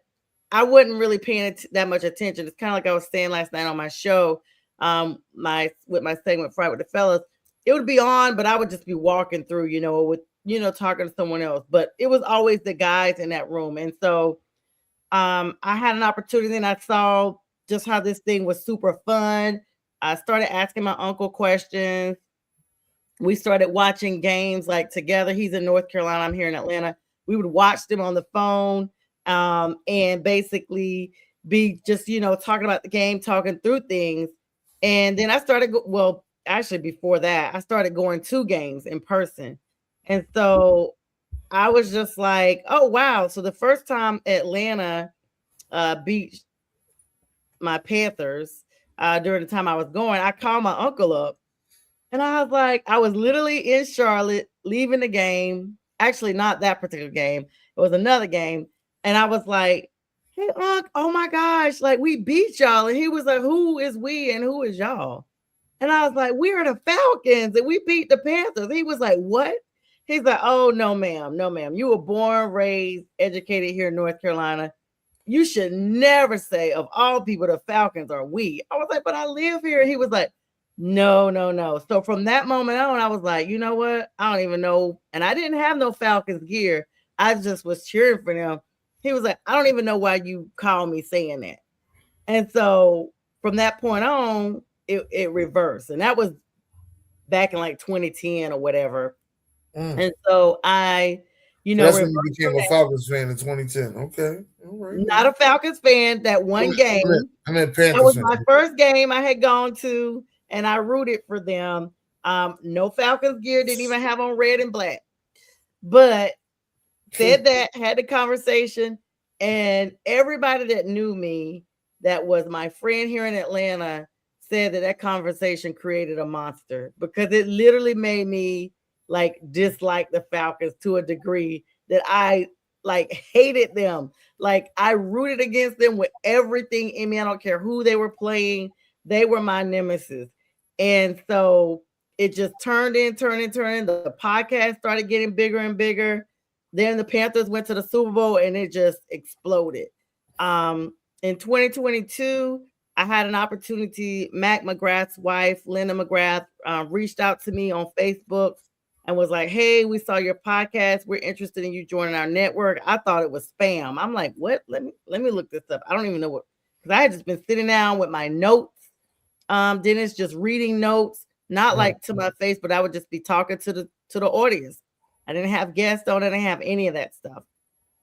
[SPEAKER 3] I wasn't really paying that much attention. It's kind of like I was saying last night on my show, with my segment Friday with the Fellas. It would be on, but I would just be walking through, with talking to someone else. But it was always the guys in that room, and so I had an opportunity, and I saw just how this thing was super fun. I started asking my uncle questions. We started watching games like together. He's in North Carolina. I'm here in Atlanta. We would watch them on the phone, and basically be just, talking about the game, talking through things. And then I started, actually before that, I started going to games in person. And so I was just like, oh, wow. So the first time Atlanta beat my Panthers during the time I was going, I called my uncle up. And I was like, I was literally in Charlotte, leaving the game. Actually, not that particular game. It was another game. And I was like, hey, Unc, oh my gosh, like we beat y'all. And he was like, who is we and who is y'all? And I was like, we are the Falcons and we beat the Panthers. He was like, what? He's like, oh, no, ma'am. No, ma'am. You were born, raised, educated here in North Carolina. You should never say, of all people, the Falcons are we. I was like, but I live here. He was like, no, no, no. So from that moment on, I was like, you know what? I don't even know. And I didn't have no Falcons gear. I just was cheering for them. He was like, I don't even know why you call me saying that. And so from that point on, it reversed. And that was back in like 2010 or whatever. And so
[SPEAKER 2] that's when you became a Falcons fan in 2010. Okay. All right.
[SPEAKER 3] Not a Falcons fan. That one game.
[SPEAKER 2] I meant Panthers.
[SPEAKER 3] That was my first game I had gone to, and I rooted for them. No Falcons gear, didn't even have on red and black. But said that, had the conversation, and everybody that knew me that was my friend here in Atlanta said that conversation created a monster, because it literally made me like dislike the Falcons to a degree that I like hated them. Like I rooted against them with everything in me. I don't care who they were playing. They were my nemesis. And so it just turned in. The podcast started getting bigger and bigger. Then the Panthers went to the Super Bowl and it just exploded. In 2022, I had an opportunity. Mac McGrath's wife, Linda McGrath, reached out to me on Facebook and was like, hey, we saw your podcast. We're interested in you joining our network. I thought it was spam. I'm like, what? Let me look this up. I don't even know what, because I had just been sitting down with my notes. Dennis, just reading notes, not like to my face, but I would just be talking to the audience. I didn't have guests on. I didn't have any of that stuff.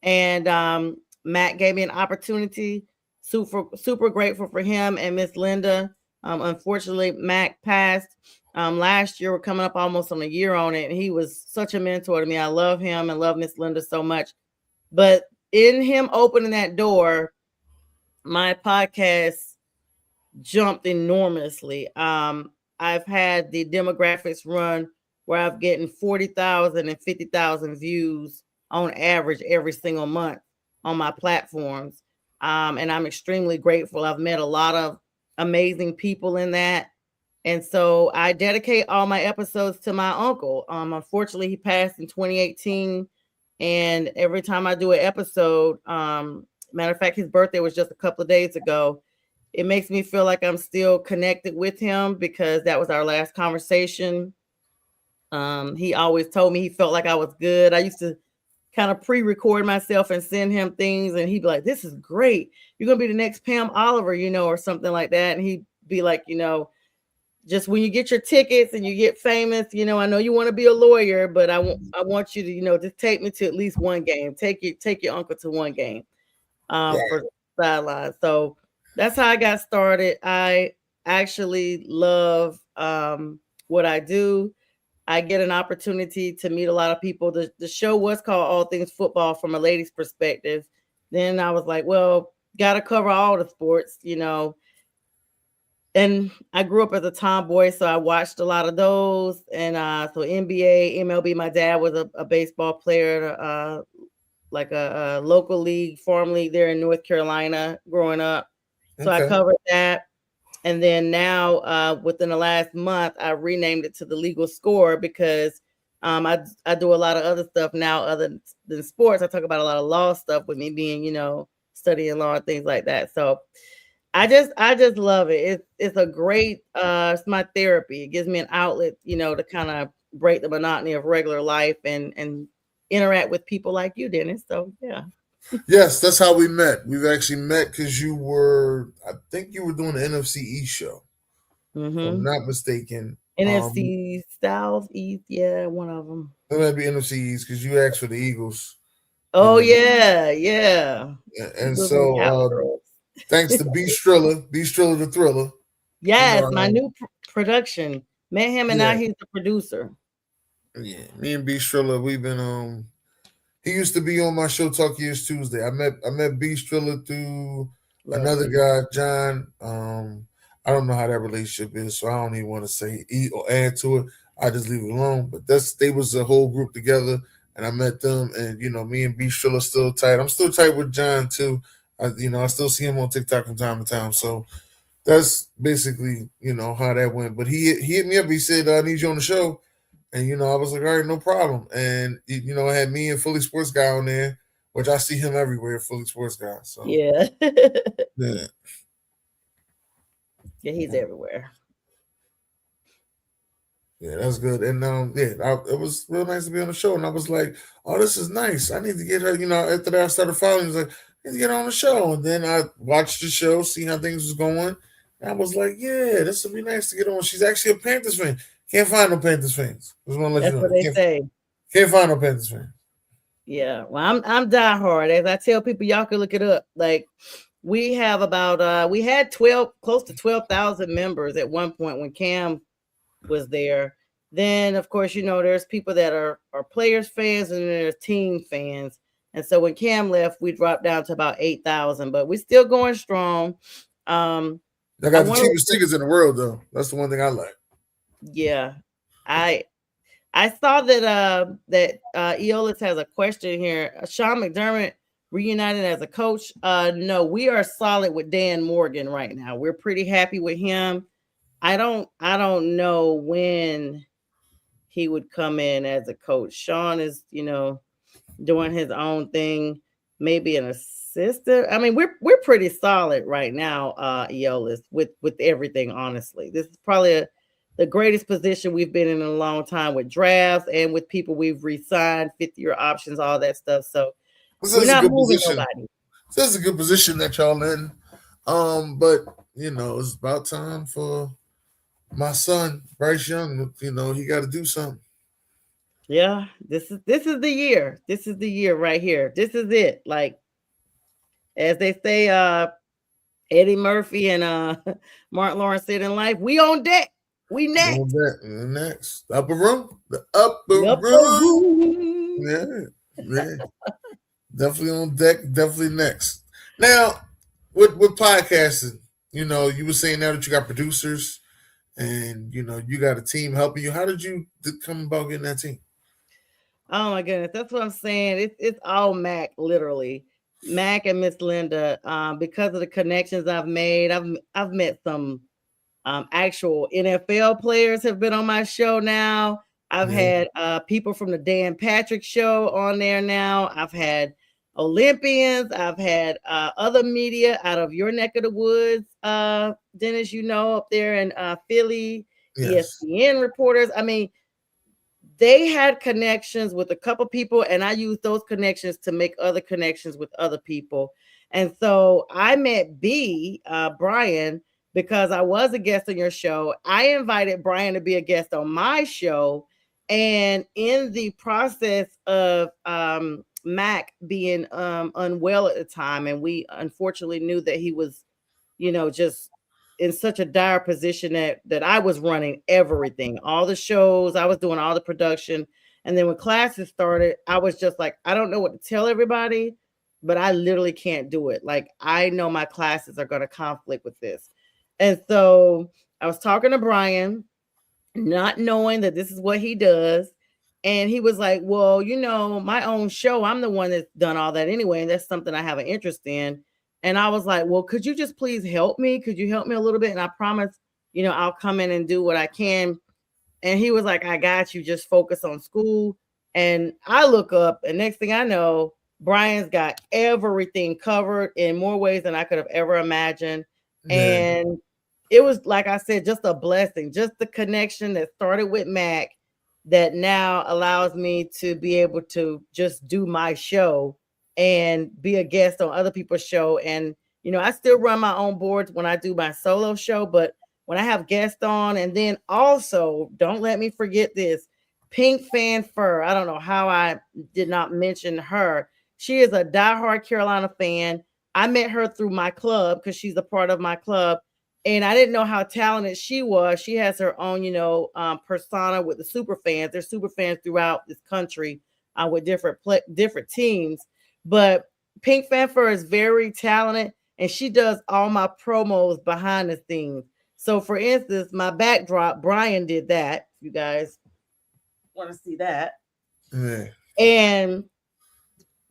[SPEAKER 3] And Matt gave me an opportunity. Super grateful for him and Miss Linda. Unfortunately, Mac passed last year. We're coming up almost on a year on it. And he was such a mentor to me. I love him and love Miss Linda so much. But in him opening that door, my podcast jumped enormously. I've had the demographics run where I've gotten 40,000 and 50,000 views on average every single month on my platforms. And I'm extremely grateful. I've met a lot of amazing people in that. And so I dedicate all my episodes to my uncle. Unfortunately, he passed in 2018. And every time I do an episode, matter of fact, his birthday was just a couple of days ago. It makes me feel like I'm still connected with him, because that was our last conversation. He always told me he felt like I was good. I used to kind of pre-record myself and send him things, and he'd be like, this is great. You're going to be the next Pam Oliver, or something like that. And he'd be like, just when you get your tickets and you get famous, I know you want to be a lawyer, but I want you to, just take me to at least one game. Take your uncle to one game for sideline. So that's how I got started. I actually love what I do. I get an opportunity to meet a lot of people. The show was called All Things Football from a lady's perspective. Then I was like, well, got to cover all the sports, And I grew up as a tomboy, so I watched a lot of those. And so NBA, MLB, my dad was a baseball player, like a local league, farm league there in North Carolina growing up. So I covered that. And then now, within the last month, I renamed it to The Legal Score, because I do a lot of other stuff now other than sports. I talk about a lot of law stuff with me being, studying law and things like that. So I just love it. It's a great it's my therapy. It gives me an outlet, to kind of break the monotony of regular life and interact with people like you, Dennis. So yeah.
[SPEAKER 2] Yes, that's how we met. We've actually met because I think you were doing the NFC East show, if I'm
[SPEAKER 3] Mm-hmm.
[SPEAKER 2] not mistaken.
[SPEAKER 3] NFC South East, yeah, one of them.
[SPEAKER 2] It might be NFC East because you asked for the Eagles, you
[SPEAKER 3] Oh
[SPEAKER 2] know.
[SPEAKER 3] yeah.
[SPEAKER 2] And
[SPEAKER 3] Eagles and
[SPEAKER 2] so,
[SPEAKER 3] Cowgirls.
[SPEAKER 2] thanks to B Striller the Thriller,
[SPEAKER 3] Yes, my
[SPEAKER 2] um,
[SPEAKER 3] new production. Met him and now
[SPEAKER 2] yeah,
[SPEAKER 3] he's the producer.
[SPEAKER 2] yeah. Me and B Striller, we've been he used to be on my show Talk Years Tuesday. I met B Striller through another
[SPEAKER 3] Lovely.
[SPEAKER 2] guy, John. I don't know how that relationship is, so I don't even want to say eat or add to it. I just leave it alone. But they was a whole group together, and I met them, and me and B Striller still tight. I'm still tight with John too. I still see him on TikTok from time to time. So that's basically how that went. But he hit me up. He said, "I need you on the show." And I was like, all right, no problem. And I had me and Fully Sports Guy on there, which I see him everywhere, Fully Sports Guy. So
[SPEAKER 3] Yeah.
[SPEAKER 2] yeah,
[SPEAKER 3] Yeah, he's everywhere.
[SPEAKER 2] yeah, that's good. And it was real nice to be on the show. And I was like, oh, this is nice. I need to get her. After that, I started following. He was like, I need to get her on the show. And then I watched the show, see how things was going. And I was like, yeah, this would be nice to get on. She's actually a Panthers fan. Can't find no Panthers fans. Just want to let you
[SPEAKER 3] That's
[SPEAKER 2] know.
[SPEAKER 3] what they say.
[SPEAKER 2] Can't find no Panthers fans.
[SPEAKER 3] Yeah. Well, I'm diehard. As I tell people, y'all can look it up. Like we have about we had close to 12,000 members at one point when Cam was there. Then of course, there's people that are players fans and then there's team fans. And so when Cam left, we dropped down to about 8,000, but we're still going strong.
[SPEAKER 2] I got the cheapest tickets in the world, though. That's the one thing I like.
[SPEAKER 3] Yeah. I saw that Eolus has a question here. Sean McDermott reunited as a coach. No, we are solid with Dan Morgan right now. We're pretty happy with him. I don't know when he would come in as a coach. Sean is, doing his own thing, maybe an assistant. I mean, we're pretty solid right now, Eolus, with everything, honestly. This is probably the greatest position we've been in a long time with drafts and with people we've re-signed, 50-year options, all that stuff. So we're not moving nobody.
[SPEAKER 2] This is a good position that y'all in. But it's about time for my son, Bryce Young. He got to do something.
[SPEAKER 3] Yeah, this is the year. This is the year right here. This is it. Like as they say, Eddie Murphy and Martin Lawrence said in life, we on deck. We next.
[SPEAKER 2] Next. Upper room. The upper room. Yeah. Definitely on deck. Definitely next. Now, with podcasting, you were saying now that you got producers and, you got a team helping you. How did you come about getting that team?
[SPEAKER 3] Oh, my goodness. That's what I'm saying. It's all Mac, literally. Mac and Miss Linda, because of the connections I've made. I've met some actual NFL players have been on my show now. I've had people from the Dan Patrick show on there now. I've had Olympians. I've had other media out of your neck of the woods, Dennis, up there in Philly, ESPN reporters. I mean, they had connections with a couple people, and I used those connections to make other connections with other people. And so I met Brian, because I was a guest on your show. I invited Brian to be a guest on my show. And in the process of Mac being unwell at the time, and we unfortunately knew that he was, just in such a dire position that I was running everything, all the shows, I was doing all the production. And then when classes started, I was just like, I don't know what to tell everybody, but I literally can't do it. Like, I know my classes are going to conflict with this. And so I was talking to Brian, not knowing that this is what he does. And he was like, well, my own show, I'm the one that's done all that anyway. And that's something I have an interest in. And I was like, well, could you just please help me? Could you help me a little bit? And I promise, I'll come in and do what I can. And he was like, I got you. Just focus on school. And I look up, and next thing I know, Brian's got everything covered in more ways than I could have ever imagined.
[SPEAKER 2] Yeah.
[SPEAKER 3] And it was, like I said, just a blessing, just the connection that started with Mac that now allows me to be able to just do my show and be a guest on other people's show. And, I still run my own boards when I do my solo show, but when I have guests on, and then also, don't let me forget this, Pink Fan Fur. I don't know how I did not mention her. She is a diehard Carolina fan. I met her through my club because she's a part of my club. And I didn't know how talented she was. She has her own, persona with the super fans. There's super fans throughout this country with different teams. But Pink Fanfare is very talented, and she does all my promos behind the scenes. So, for instance, my backdrop, Brian did that. You guys want to see that?
[SPEAKER 2] Yeah.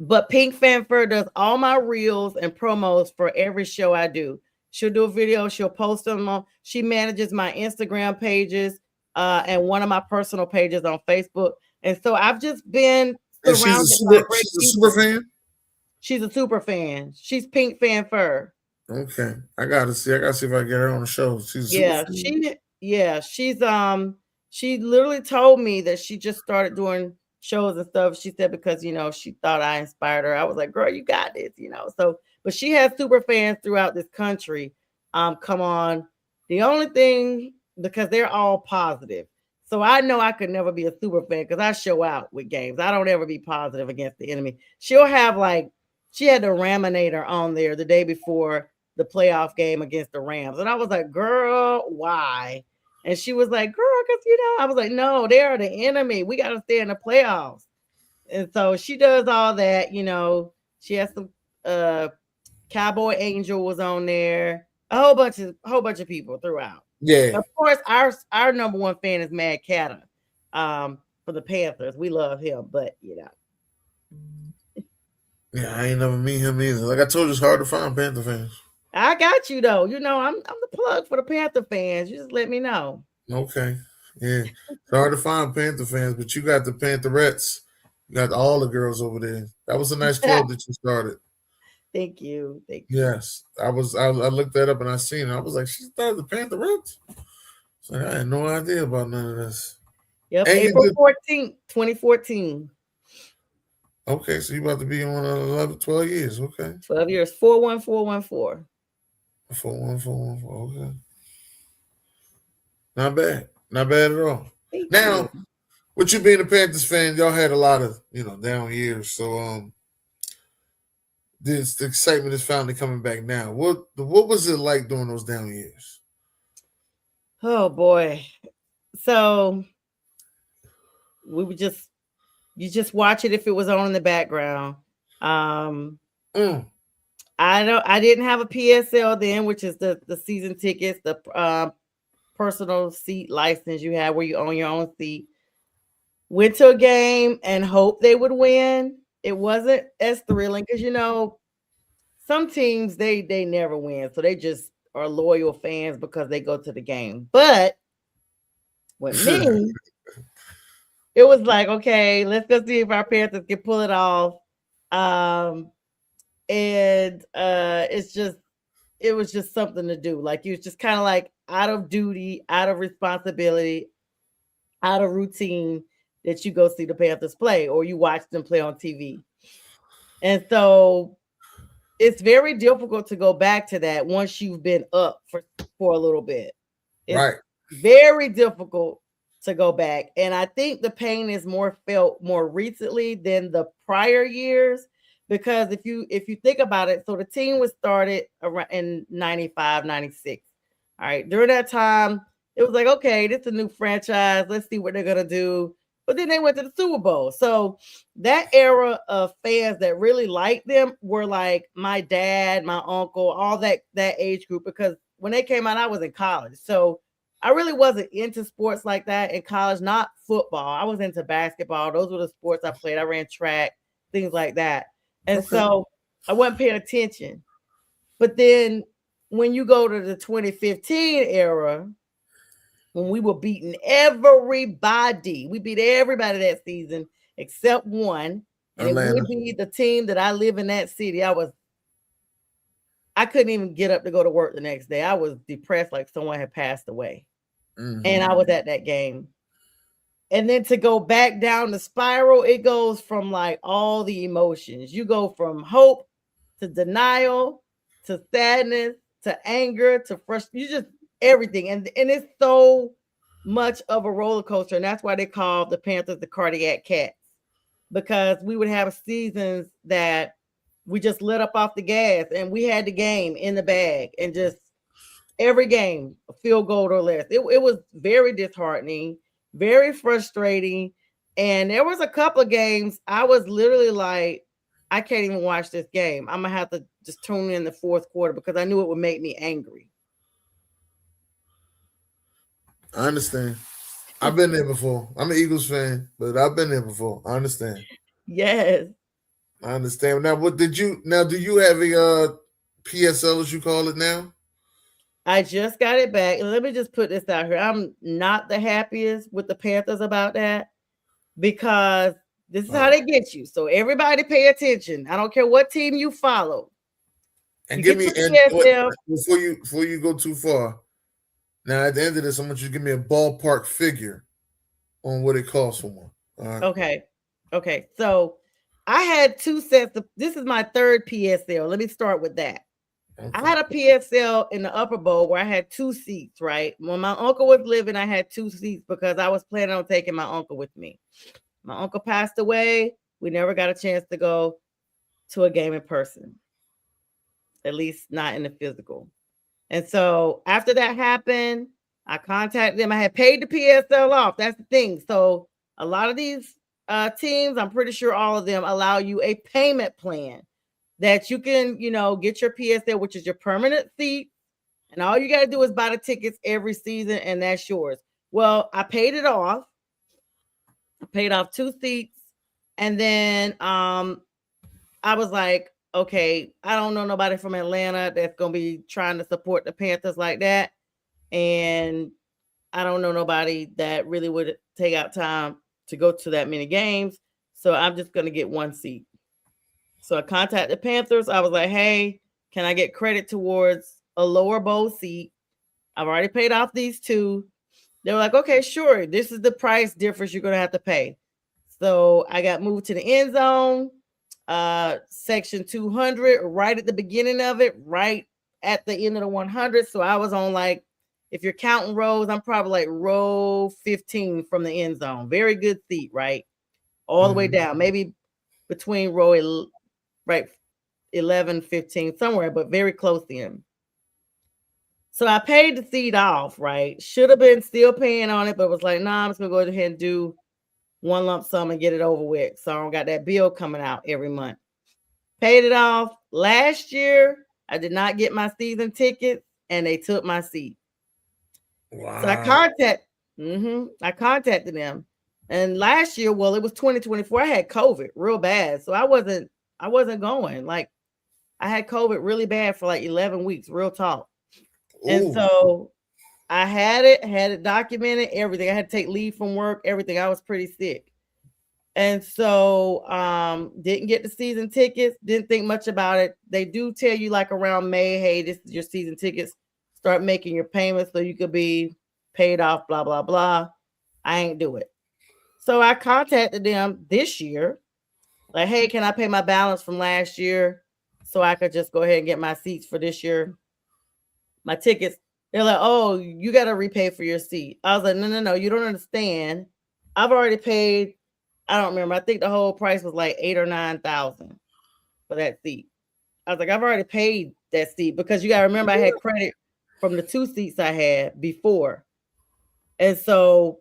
[SPEAKER 3] But Pink Fanfare does all my reels and promos for every show I do. She'll do a video, she'll post them on. She manages my Instagram pages and one of my personal pages on Facebook. And so I've just been surrounded by great
[SPEAKER 2] she's a super fan?
[SPEAKER 3] She's a super fan. She's Pink Fanfare.
[SPEAKER 2] Okay. I gotta see if I can get her on the show. She's
[SPEAKER 3] she literally told me that she just started doing shows and stuff. She said because she thought I inspired her. I was like, girl, you got this, So, but she has super fans throughout this country. Come on. The only thing, because they're all positive. So I know I could never be a super fan because I show out with games. I don't ever be positive against the enemy. She'll have she had the Raminator on there the day before the playoff game against the Rams. And I was like, girl, why? And she was like, girl, because I was like, no, they are the enemy. We got to stay in the playoffs. And so she does all that, She has some Cowboy Angel was on there, a whole bunch of people throughout.
[SPEAKER 2] Yeah.
[SPEAKER 3] Of course, our number one fan is Mad Catter for the Panthers. We love him, but
[SPEAKER 2] Yeah, I ain't never meet him either. Like I told you, it's hard to find Panther fans.
[SPEAKER 3] I got you though. I'm the plug for the Panther fans. You just let me know.
[SPEAKER 2] Okay. Yeah. It's hard to find Panther fans, but you got the Pantherettes. You got all the girls over there. That was a nice club that you started.
[SPEAKER 3] Thank you.
[SPEAKER 2] Yes. I looked that up and I seen it. I was like, she started the Pantherettes? So I had no idea about none of this.
[SPEAKER 3] Yep. And April 14th, 2014.
[SPEAKER 2] Okay, so you about to be on 11, 12 years. Okay.
[SPEAKER 3] 12 years. 41414.
[SPEAKER 2] 41414. Okay. Not bad. Not bad at all.
[SPEAKER 3] Thank
[SPEAKER 2] now,
[SPEAKER 3] you.
[SPEAKER 2] With you being a Panthers fan, y'all had a lot of, down years. So the excitement is finally coming back now. What was it like during those down years?
[SPEAKER 3] Oh boy. So you just watch it if it was on in the background. I didn't have a PSL then, which is the season tickets, the personal seat license you have where you own your own seat. Went to a game and hoped they would win. It wasn't as thrilling because some teams they never win, so they just are loyal fans because they go to the game. But with me, it was like, okay, let's go see if our Panthers can pull it off. It was just something to do. Like you was just kind of like out of duty, out of responsibility, out of routine that you go see the Panthers play or you watch them play on TV. And so it's very difficult to go back to that once you've been up for a little bit. It's very difficult to go back. And I think the pain is felt more recently than the prior years. Because if you think about it, so the team was started around in 95, 96. All right. During that time, it was like, okay, this is a new franchise. Let's see what they're going to do. But then they went to the Super Bowl. So that era of fans that really liked them were like my dad, my uncle, all that age group. Because when they came out, I was in college. So I really wasn't into sports like that in college, not football. I was into basketball. Those were the sports I played. I ran track, things like that. And so I wasn't paying attention. But then when you go to the 2015 era, when we were beating everybody, we beat everybody that season except one. And
[SPEAKER 2] Atlanta.
[SPEAKER 3] it would be the team that I live in that city. I couldn't even get up to go to work the next day. I was depressed like someone had passed away.
[SPEAKER 2] Mm-hmm.
[SPEAKER 3] And I was at that game. And then to go back down the spiral, it goes from like all the emotions. You go from hope to denial to sadness to anger to frustration. You just everything. And it's so much of a roller coaster. And that's why they call the Panthers the cardiac cats. Because we would have seasons that we just let up off the gas and we had the game in the bag and just every game, a field goal or less. It was very disheartening, very frustrating. And there was a couple of games I was literally like, I can't even watch this game. I'm going to have to just tune in the fourth quarter because I knew it would make me angry.
[SPEAKER 2] I understand. I've been there before. I'm an Eagles fan, but I've been there before. I understand.
[SPEAKER 3] Yes.
[SPEAKER 2] I understand. Now, do you have a PSL, as you call it now?
[SPEAKER 3] I just got it back. And let me just put this out here. I'm not the happiest with the Panthers about that because this is how they get you. So everybody pay attention. I don't care what team you follow.
[SPEAKER 2] And give me before you go too far. Now at the end of this, I want you to give me a ballpark figure on what it costs for one. All right.
[SPEAKER 3] Okay. So I had two sets of this is my third PSL. Let me start with that. Okay. I had a PSL in the upper bowl where I had 2 seats, right? When my uncle was living, I had 2 seats because I was planning on taking my uncle with me. My uncle passed away. We never got a chance to go to a game in person, at least not in the physical. And so after that happened, I contacted them. I had paid the PSL off. That's the thing. So a lot of these teams, I'm pretty sure all of them allow you a payment plan that you can, get your PSL, which is your permanent seat. And all you got to do is buy the tickets every season and that's yours. Well, I paid it off. I paid off 2 seats. And then I was like, okay, I don't know nobody from Atlanta that's going to be trying to support the Panthers like that. And I don't know nobody that really would take out time to go to that many games. So I'm just going to get 1 seat. So I contacted the Panthers. I was like, hey, can I get credit towards a lower bowl seat? I've already paid off these 2. They were like, okay, sure. This is the price difference you're going to have to pay. So I got moved to the end zone, section 200, right at the beginning of it, right at the end of the 100. So I was on like, if you're counting rows, I'm probably like row 15 from the end zone. Very good seat, right? All the way down, maybe between row 11, 15, somewhere, but very close to him. So I paid the seat off, right? Should have been still paying on it, but was like, nah, I'm just going to go ahead and do 1 lump sum and get it over with. So I don't got that bill coming out every month. Paid it off. Last year, I did not get my season tickets and they took my seat. Wow. So I contacted them. And last year, well, it was 2024. I had COVID real bad. So I wasn't going. Like I had COVID really bad for like 11 weeks, real talk. Ooh. And so I had it documented, everything. I had to take leave from work, everything. I was pretty sick. And so didn't get the season tickets, didn't think much about it. They do tell you like around May, hey, this is your season tickets. Start making your payments so you could be paid off, blah, blah, blah. I ain't do it. So I contacted them this year. Like, hey, can I pay my balance from last year so I could just go ahead and get my seats for this year? My tickets. They're like, oh, you got to repay for your seat. I was like, no, you don't understand. I've already paid. I don't remember. I think the whole price was like $8,000 or $9,000 for that seat. I was like, I've already paid that seat because you got to remember I had credit from the 2 seats I had before. And so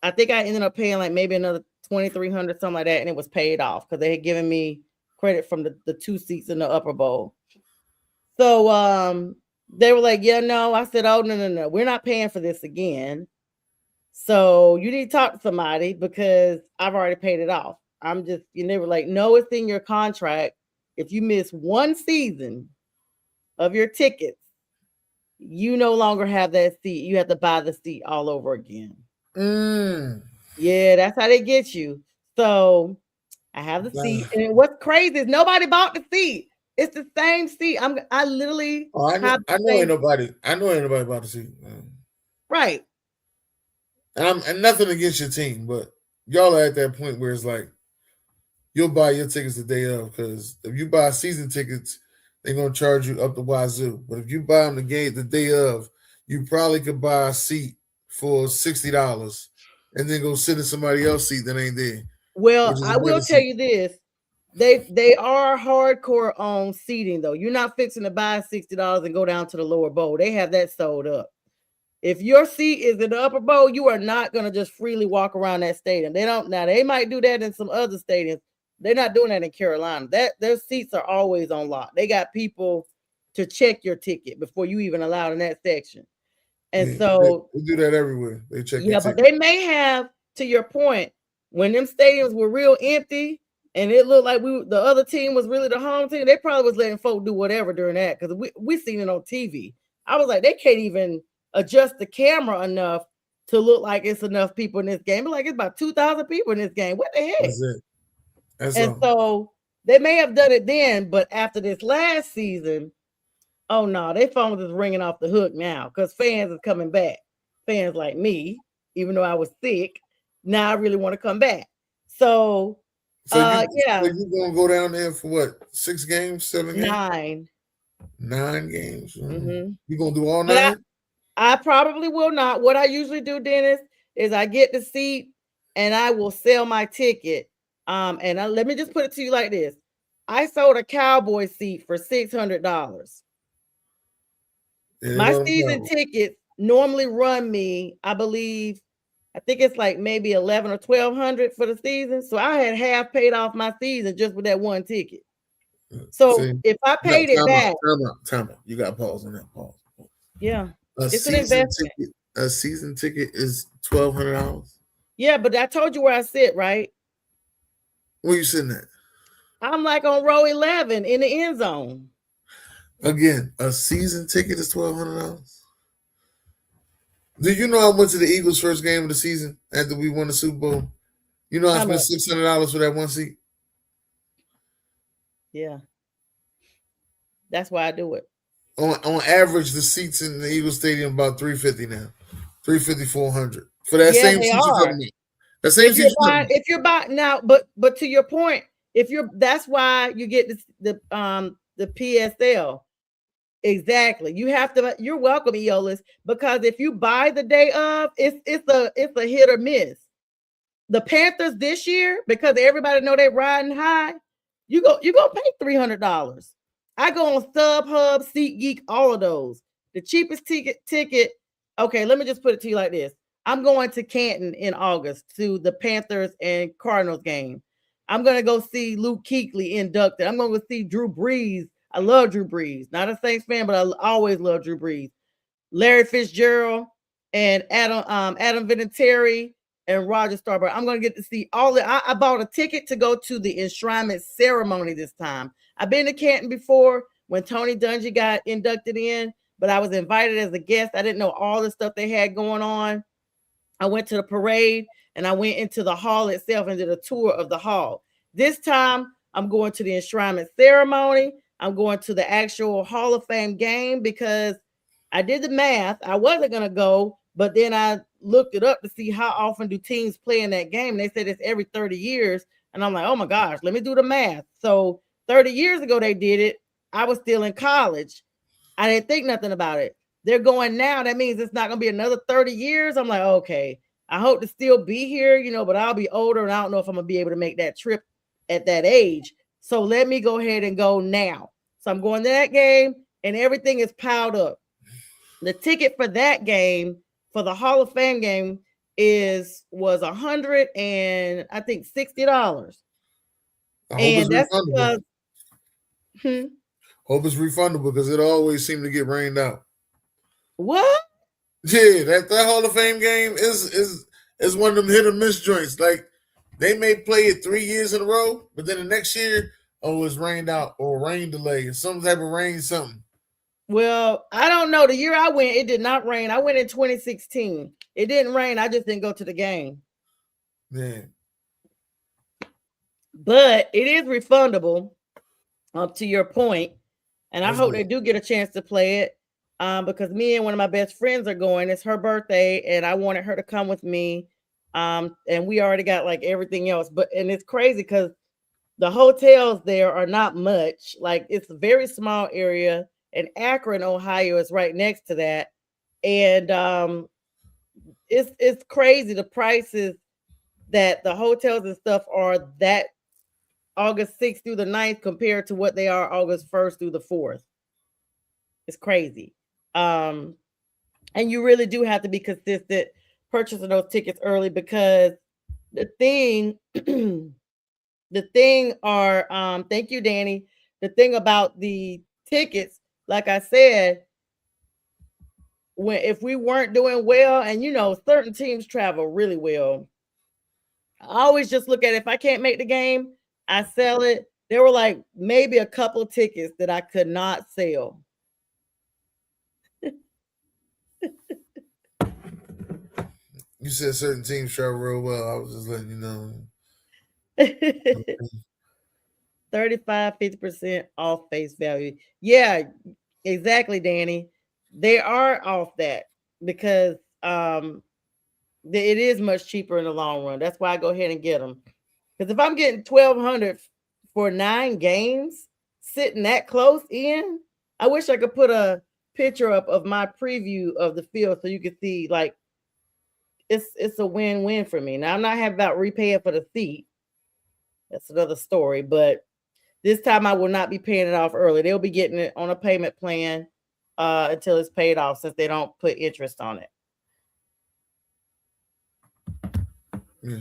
[SPEAKER 3] I think I ended up paying like maybe another $2,300, something like that. And it was paid off because they had given me credit from the 2 seats in the upper bowl. So they were like, yeah, no. I said, oh, no. We're not paying for this again. So you need to talk to somebody because I've already paid it off. And they were like, no, it's in your contract. If you miss 1 season of your tickets, you no longer have that seat. You have to buy the seat all over again. Yeah, that's how they get you. So I have the seat, and what's crazy is nobody bought the seat. It's the same seat. I literally have
[SPEAKER 2] I know ain't nobody bought the seat.
[SPEAKER 3] Right.
[SPEAKER 2] And nothing against your team, but y'all are at that point where it's like you'll buy your tickets the day of, because if you buy season tickets, they're gonna charge you up the wazoo. But if you buy them the day of, you probably could buy a seat for $60 and then go sit in somebody else's seat that ain't there.
[SPEAKER 3] Well, I will tell you this. They are hardcore on seating though. You're not fixing to buy $60 and go down to the lower bowl. They have that sold up. If your seat is in the upper bowl, you are not going to just freely walk around that stadium. They don't. Now they might do that in some other stadiums. They're not doing that in Carolina. Their seats are always on lock. They got people to check your ticket before you even allowed in that section. And so
[SPEAKER 2] they do that everywhere. They check.
[SPEAKER 3] Yeah, but they may have, to your point, when them stadiums were real empty and it looked like the other team was really the home team, they probably was letting folk do whatever during that, because we seen it on TV. I was like, they can't even adjust the camera enough to look like it's enough people in this game. But like, it's about 2,000 people in this game. What the heck?
[SPEAKER 2] That's it.
[SPEAKER 3] So they may have done it then, but after this last season, oh no, their phones is ringing off the hook now, because fans is coming back. Fans like me, even though I was sick, now I really want to come back. So
[SPEAKER 2] you're gonna go down there for what? 6 games, 7 games?
[SPEAKER 3] 9.
[SPEAKER 2] 9 games.
[SPEAKER 3] Mm-hmm.
[SPEAKER 2] You gonna do all 9?
[SPEAKER 3] I probably will not. What I usually do, Dennis, is I get the seat and I will sell my ticket. Let me just put it to you like this: I sold a Cowboy seat for $600. My season tickets normally run me, I think it's like maybe $1,100 or $1,200 for the season. So I had half paid off my season just with that one ticket. So if I paid it back,
[SPEAKER 2] time out. You got to pause on that. Pause.
[SPEAKER 3] Yeah,
[SPEAKER 2] it's an investment. A season ticket is $1,200.
[SPEAKER 3] Yeah, but I told you where I sit, right?
[SPEAKER 2] Where you sitting at?
[SPEAKER 3] I'm like on row 11 in the end zone.
[SPEAKER 2] Again, a season ticket is $1,200. Do you know I went to the Eagles' first game of the season after we won the Super Bowl? You know I spent $600 for that one seat.
[SPEAKER 3] Yeah, that's why I do it.
[SPEAKER 2] On average, the seats in the Eagles Stadium about $350 now, $350, $400 for that same seat you're talking about. The same seat
[SPEAKER 3] if you're buying now, but to your point, that's why you get the PSL. Exactly. You're welcome, Eolus, because if you buy the day of, it's a hit or miss. The Panthers this year, because everybody know they're riding high, you're gonna pay $300. I go on StubHub, SeatGeek, all of those. The cheapest ticket. Okay, let me just put it to you like this: I'm going to Canton in August to the Panthers and Cardinals game. I'm gonna go see Luke Kuechly inducted. I'm gonna go see Drew Brees. I love Drew Brees. Not a Saints fan, but I always love Drew Brees. Larry Fitzgerald and Adam Vinatieri and Roger Staubach. I'm going to get to see all the. I bought a ticket to go to the enshrinement ceremony this time. I've been to Canton before when Tony Dungy got inducted in, but I was invited as a guest. I didn't know all the stuff they had going on. I went to the parade and I went into the hall itself and did a tour of the hall. This time, I'm going to the enshrinement ceremony. I'm going to the actual Hall of Fame game because I did the math. I wasn't going to go, but then I looked it up to see how often do teams play in that game. And they said it's every 30 years. And I'm like, oh my gosh, let me do the math. So 30 years ago, they did it. I was still in college. I didn't think nothing about it. They're going now. That means it's not going to be another 30 years. I'm like, okay, I hope to still be here, but I'll be older and I don't know if I'm going to be able to make that trip at that age. So let me go ahead and go now. So I'm going to that game and everything is piled up. The ticket for that game, for the Hall of Fame game, was $160. And that's because
[SPEAKER 2] hope it's refundable because it always seemed to get rained out.
[SPEAKER 3] What?
[SPEAKER 2] Yeah, that Hall of Fame game is one of them hit or miss joints. Like they may play it 3 years in a row, but then the next year, it's rained out or rain delay, some type of rain, something.
[SPEAKER 3] Well, I don't know. The year I went, it did not rain. I went in 2016. It didn't rain. I just didn't go to the game.
[SPEAKER 2] Man.
[SPEAKER 3] but it is refundable. Up to your point, and I
[SPEAKER 2] That's
[SPEAKER 3] hope
[SPEAKER 2] good.
[SPEAKER 3] they do get a chance to play it. Because me and one of my best friends are going. It's her birthday, and I wanted her to come with me. And we already got like everything else, and it's crazy because the hotels there are not much. Like it's a very small area, and Akron, Ohio, is right next to that, and it's crazy the prices that the hotels and stuff are that August 6th through the 9th compared to what they are August 1st through the 4th. It's crazy. And you really do have to be consistent purchasing those tickets early because the thing, thank you, Danny. The thing about the tickets, like I said, if we weren't doing well, and certain teams travel really well, I always just look at it. If I can't make the game, I sell it. There were like maybe a couple tickets that I could not sell.
[SPEAKER 2] You said certain teams travel real well. I was just letting you know.
[SPEAKER 3] 35, 50% off face value. Yeah, exactly, Danny. They are off that because it is much cheaper in the long run. That's why I go ahead and get them. Because if I'm getting 1,200 for 9 games, sitting that close in, I wish I could put a picture up of my preview of the field so you could see like it's a win-win for me. Now I'm not happy about repaying for the seat. That's another story, but this time I will not be paying it off early. They'll be getting it on a payment plan until it's paid off, since they don't put interest on it.
[SPEAKER 2] Yeah.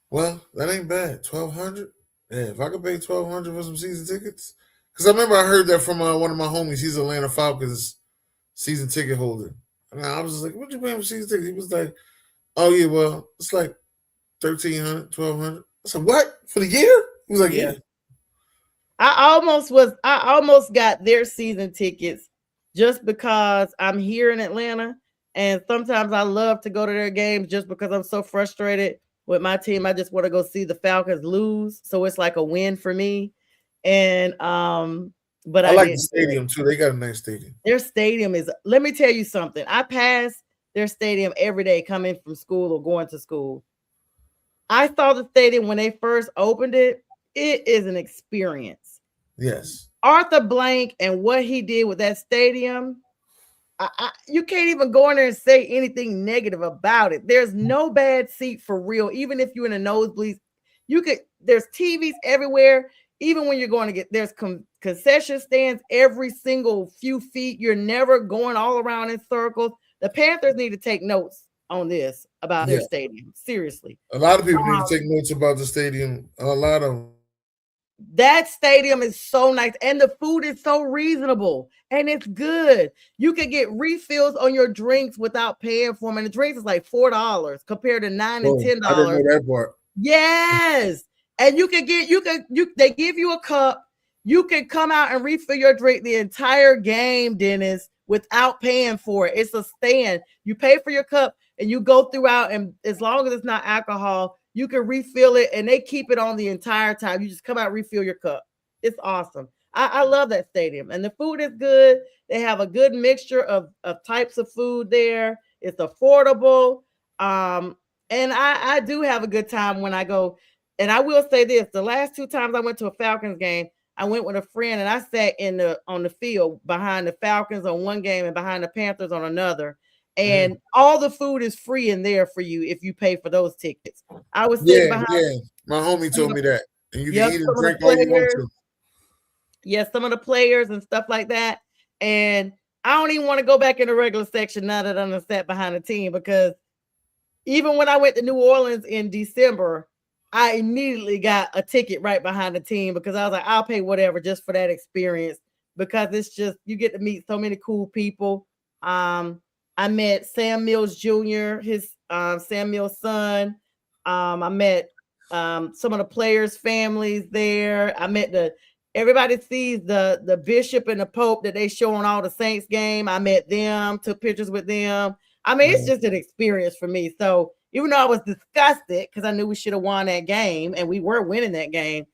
[SPEAKER 2] Well, that ain't bad. 1,200. Yeah, if I could pay 1,200 for some season tickets, because I remember I heard that from one of my homies. He's Atlanta Falcons season ticket holder, and I was just like, "What you paying for season tickets?" He was like, "Oh yeah, well, it's like 1,300, 1,200." I said, "What for the year?" He was like, "Yeah."
[SPEAKER 3] I almost got their season tickets just because I'm here in Atlanta, and sometimes I love to go to their games just because I'm so frustrated with my team. I just want to go see the Falcons lose, so it's like a win for me. And but
[SPEAKER 2] I like the
[SPEAKER 3] didn't
[SPEAKER 2] stadium too. They got a nice stadium.
[SPEAKER 3] Their stadium is. Let me tell you something. I pass their stadium every day coming from school or going to school. I saw the stadium when they first opened it. It is an experience.
[SPEAKER 2] Yes.
[SPEAKER 3] Arthur Blank and what he did with that stadium, you can't even go in there and say anything negative about it. There's no bad seat for real. Even if you're in the nosebleeds, there's TVs everywhere. Even when you're going to there's concession stands every single few feet. You're never going all around in circles. The Panthers need to take notes on this about their stadium. Seriously.
[SPEAKER 2] A lot of people need to take notes about the stadium. A lot of them.
[SPEAKER 3] That stadium is so nice, and the food is so reasonable, and it's good. You can get refills on your drinks without paying for them, and the drinks is like $4 compared to $9 and $10.
[SPEAKER 2] I didn't know that part.
[SPEAKER 3] Yes, and they give you a cup. You can come out and refill your drink the entire game, Dennis, without paying for it. It's a stand. You pay for your cup, and you go throughout, and as long as it's not alcohol, you can refill it, and they keep it on the entire time. You just come out, refill your cup. It's awesome. I love that stadium, and the food is good. They have a good mixture of types of food there. It's affordable, and I do have a good time when I go. And I will say this: the last 2 times I went to a Falcons game, I went with a friend, and I sat on the field behind the Falcons on one game and behind the Panthers on another. And all the food is free in there for you if you pay for those tickets. I was sitting behind.
[SPEAKER 2] Yeah, my homie told me that. And you can eat and drink all you want to.
[SPEAKER 3] Yes, some of the players and stuff like that. And I don't even want to go back in the regular section now that I'm sat behind the team, because even when I went to New Orleans in December, I immediately got a ticket right behind the team because I was like, I'll pay whatever just for that experience, because it's just, you get to meet so many cool people. I met Sam Mills Jr., Sam Mills' son. I met some of the players' families there. I met everybody sees the bishop and the pope that they show on all the Saints game. I met them, took pictures with them. I mean, it's just an experience for me. So even though I was disgusted because I knew we should have won that game and we were winning that game,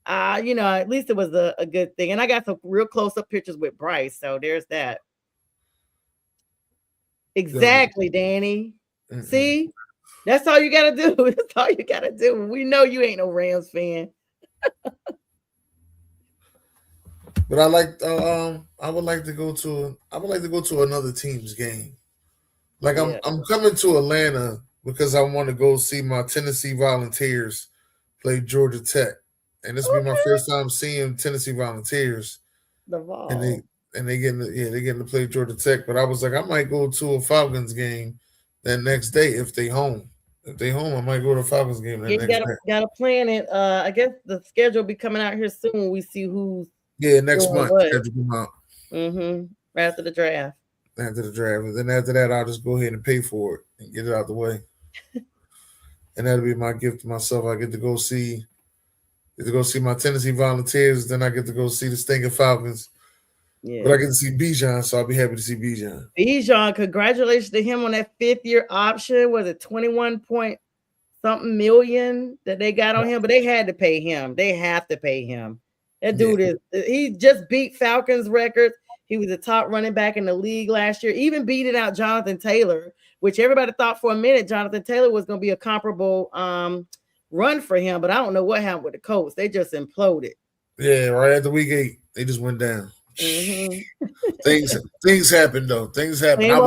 [SPEAKER 3] at least it was a good thing. And I got some real close-up pictures with Bryce. So there's that. Exactly, Danny. See? That's all you got to do. That's all you got to do. We know you ain't no Rams fan.
[SPEAKER 2] But I would like to go to another team's game. Like I'm coming to Atlanta because I want to go see my Tennessee Volunteers play Georgia Tech. And this will be my first time seeing Tennessee Volunteers. And they getting to play Georgia Tech. But I was like, I might go to a Falcons game that next day if they home. If they home, I might go to a Falcons game that next day.
[SPEAKER 3] Gotta plan it. I guess the schedule will be coming out here soon when we see who's
[SPEAKER 2] next month.
[SPEAKER 3] Schedule come out. Right after the draft.
[SPEAKER 2] After the draft. And then after that, I'll just go ahead and pay for it and get it out the way. And that'll be my gift to myself. I get to go see my Tennessee Volunteers, then I get to go see the Stinking Falcons. Yeah. But I get to see Bijan, so I'll be happy to see Bijan.
[SPEAKER 3] Bijan, congratulations to him on that 5th-year option. Was it 21-point-something million that they got on him? But they had to pay him. They have to pay him. That dude he just beat Falcons records. He was the top running back in the league last year, even beating out Jonathan Taylor, which everybody thought for a minute Jonathan Taylor was going to be a comparable run for him, but I don't know what happened with the Colts. They just imploded.
[SPEAKER 2] Yeah, right after week 8, they just went down. Things happen though. Things happen. I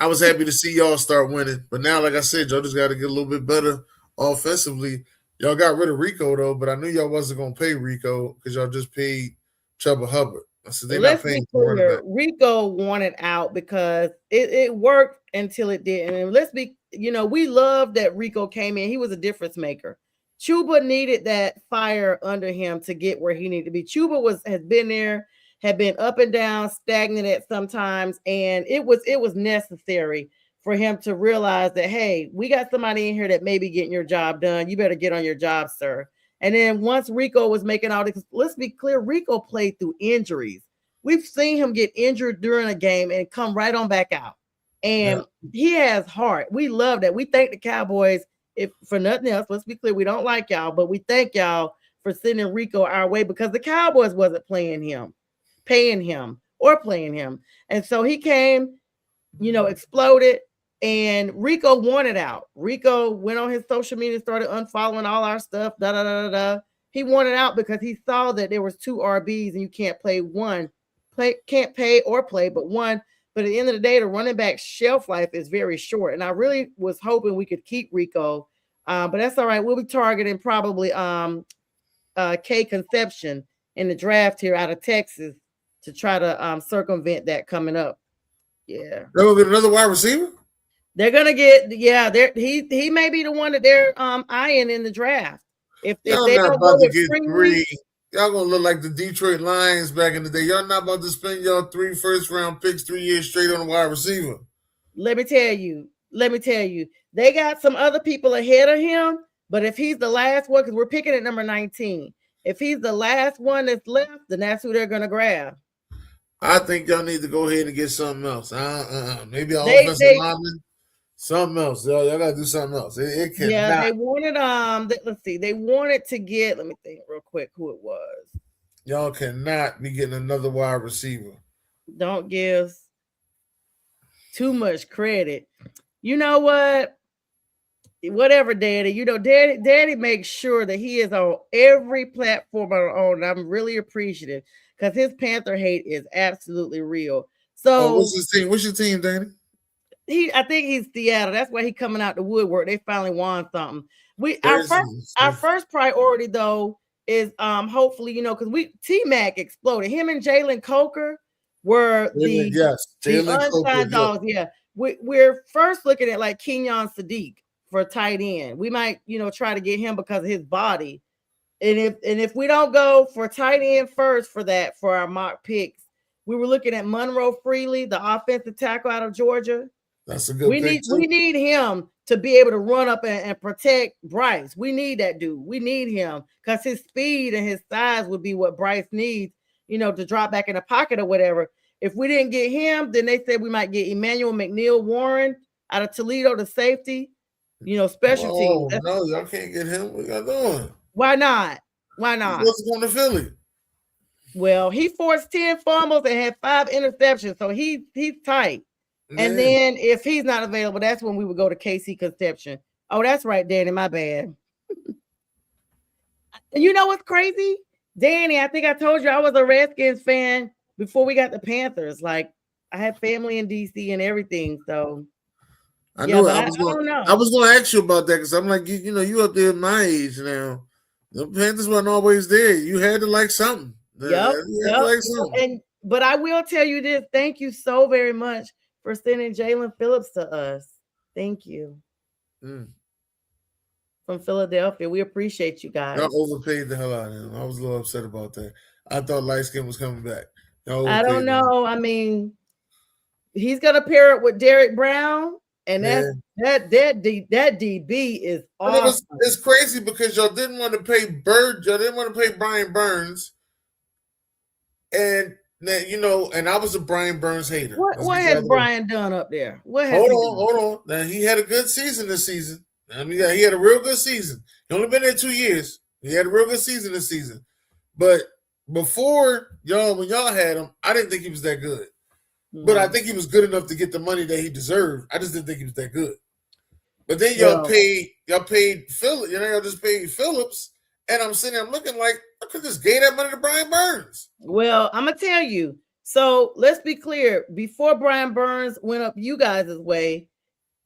[SPEAKER 2] was happy to see y'all start winning, but now, like I said, y'all just got to get a little bit better offensively. Y'all got rid of Rico though, but I knew y'all wasn't gonna pay Rico because y'all just paid Chuba Hubbard. So
[SPEAKER 3] let's be clear. Rico wanted out because it worked until it didn't. And let's be, we love that Rico came in. He was a difference maker. Chuba needed that fire under him to get where he needed to be. Chuba had been there, had been up and down, stagnant at sometimes, and it was necessary for him to realize that, hey, we got somebody in here that may be getting your job done. You better get on your job, sir. And then once Rico was making all this, let's be clear, Rico played through injuries. We've seen him get injured during a game and come right on back out. And he has heart. We love that. We thank the Cowboys, if for nothing else, let's be clear, we don't like y'all, but we thank y'all for sending Rico our way because the Cowboys wasn't paying him. And so he came, exploded. And Rico wanted out. Rico went on his social media, started unfollowing all our stuff. He wanted out because he saw that there was 2 RBs and you can't play one. Can't pay or play, but one. But at the end of the day, the running back shelf life is very short. And I really was hoping we could keep Rico. But that's all right. We'll be targeting probably K Conception in the draft here out of Texas to try to circumvent that coming up. Yeah.
[SPEAKER 2] There will be another wide receiver?
[SPEAKER 3] They're gonna get, he may be the one that they're eyeing in the draft. If they don't go with
[SPEAKER 2] three, y'all gonna look like the Detroit Lions back in the day. Y'all not about to spend y'all 3 first-round picks 3 years straight on a wide receiver.
[SPEAKER 3] Let me tell you, they got some other people ahead of him. But if he's the last one, because we're picking at number 19, if he's the last one that's left, then that's who they're gonna grab.
[SPEAKER 2] I think y'all need to go ahead and get something else. Maybe an offensive lineman. Something else. Y'all gotta do something else. It cannot.
[SPEAKER 3] Yeah, they wanted let's see, they wanted to get, let me think real quick who it was.
[SPEAKER 2] Y'all cannot be getting another wide receiver.
[SPEAKER 3] Don't give too much credit. You know what? Whatever, Daddy. Daddy makes sure that he is on every platform on. I'm really appreciative because his Panther hate is absolutely real. So
[SPEAKER 2] what's his team? What's your team, Danny?
[SPEAKER 3] I think he's Seattle. That's why he's coming out the woodwork. They finally won something. Our first priority though is hopefully, because T-Mac exploded. Him and Jalen Coker were the unsigned dogs. Yeah. We're first looking at like Kenyon Sadiq for tight end. We might, try to get him because of his body. And if we don't go for tight end first for our mock picks, we were looking at Monroe Freely, the offensive tackle out of Georgia.
[SPEAKER 2] That's a good pick too.
[SPEAKER 3] We need him to be able to run up and protect Bryce. We need that dude. We need him because his speed and his size would be what Bryce needs, to drop back in the pocket or whatever. If we didn't get him, then they said we might get Emmanuel McNeil Warren out of Toledo to safety. Special teams.
[SPEAKER 2] Oh no, y'all can't get him. What y'all doing?
[SPEAKER 3] Why not? Why
[SPEAKER 2] He's
[SPEAKER 3] not?
[SPEAKER 2] supposed to go to Philly.
[SPEAKER 3] Well, he forced 10 fumbles and had 5 interceptions, so he's tight.
[SPEAKER 2] Yeah.
[SPEAKER 3] And then if he's not available, that's when we would go to KC Conception. Oh, that's right, Danny. My bad. You know what's crazy? Danny, I think I told you I was a Redskins fan before we got the Panthers. Like, I had family in DC and everything. So
[SPEAKER 2] I know.
[SPEAKER 3] I don't know.
[SPEAKER 2] I was going to ask you about that because I'm like, you up there my age now. The Panthers weren't always there. You had to like something.
[SPEAKER 3] Yep.
[SPEAKER 2] Like something.
[SPEAKER 3] But I will tell you this. Thank you so very much for sending Jalen Phillips to us. Thank you. From Philadelphia. We appreciate you guys.
[SPEAKER 2] Y'all overpaid the hell out of him. I was a little upset about that. I thought light skin was coming back.
[SPEAKER 3] I don't know. I mean, he's gonna pair it with Derek Brown, and that DB is awesome.
[SPEAKER 2] It's crazy because y'all didn't want to pay y'all didn't want to pay Brian Burns, and and I was a Brian Burns hater.
[SPEAKER 3] What has Brian done up there?
[SPEAKER 2] Hold on. Now he had a good season this season. I mean, he had a real good season. He only been there 2 years. He had a real good season this season. But before when y'all had him, I didn't think he was that good. But I think he was good enough to get the money that he deserved. I just didn't think he was that good. But then y'all paid Phillips. Y'all just paid Phillips. And I'm sitting there, I'm looking like, I could just gave that money to Brian Burns.
[SPEAKER 3] Well, I'm going to tell you. So let's be clear. Before Brian Burns went up you guys' way,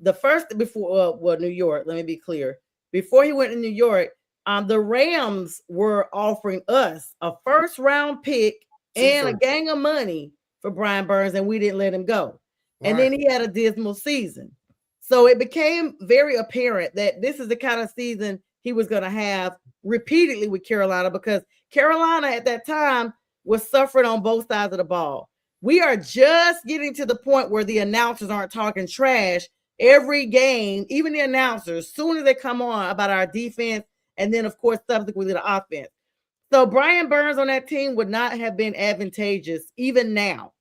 [SPEAKER 3] New York, let me be clear. Before he went to New York, the Rams were offering us a first-round pick and a gang of money for Brian Burns, and we didn't let him go. Right. And then he had a dismal season. So it became very apparent that this is the kind of season he was going to have repeatedly with Carolina, because Carolina at that time was suffering on both sides of the ball. We are just getting to the point where the announcers aren't talking trash every game, even the announcers, as soon as they come on about our defense, and then, of course, subsequently the offense. So Brian Burns on that team would not have been advantageous even now.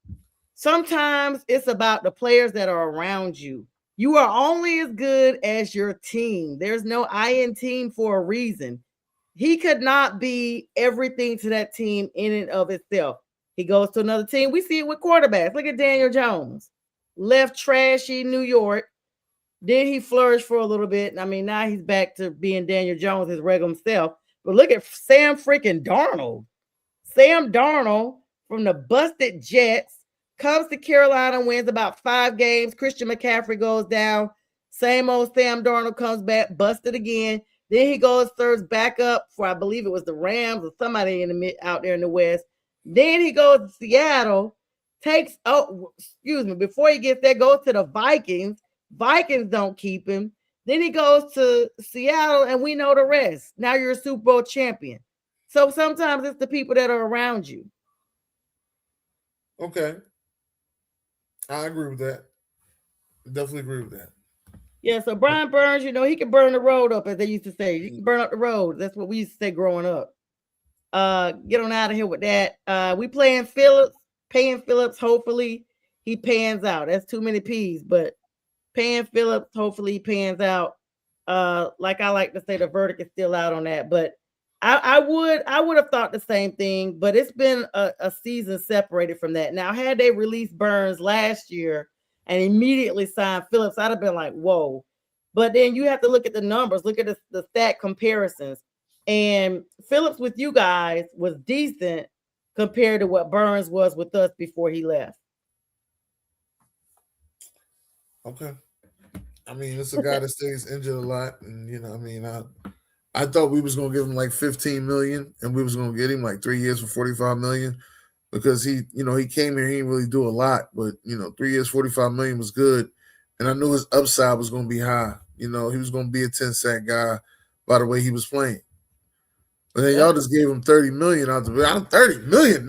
[SPEAKER 3] Sometimes it's about the players that are around you. You are only as good as your team. There's no I in team for a reason. He could not be everything to that team in and of itself. He goes to another team. We see it with quarterbacks. Look at Daniel Jones. Left trashy New York. Then he flourished for a little bit. I mean, now he's back to being Daniel Jones, his regular self. But look at Sam freaking Darnold. Sam Darnold from the busted Jets comes to Carolina, wins about 5 games. Christian McCaffrey goes down. Same old Sam Darnold comes back, busted again. Then he serves back up for, I believe it was the Rams or somebody out there in the West. Then he goes to Seattle, before he gets there, goes to the Vikings. Vikings don't keep him. Then he goes to Seattle, and we know the rest. Now you're a Super Bowl champion. So sometimes it's the people that are around you.
[SPEAKER 2] Okay. I agree with that. Definitely agree with that.
[SPEAKER 3] Yeah, so Brian Burns, he can burn the road up, as they used to say. You can burn up the road. That's what we used to say growing up. Get on out of here with that. We paying Phillips. Hopefully he pans out. That's too many P's, but paying Phillips, hopefully he pans out. Like I like to say, the verdict is still out on that. But I would have thought the same thing, but it's been a season separated from that. Now, had they released Burns last year and immediately signed Phillips, I'd have been like, whoa. But then you have to look at the numbers, look at the stat comparisons. And Phillips with you guys was decent compared to what Burns was with us before he left.
[SPEAKER 2] Okay. I mean, it's a guy that stays injured a lot. And, I thought we was going to give him like $15 million, and we was going to get him like 3 years for $45 million, because he came here, he didn't really do a lot, but 3 years, $45 million was good. And I knew his upside was going to be high. He was going to be a 10-sack guy by the way he was playing. But then y'all just gave him $30 million out the I'm $30 million.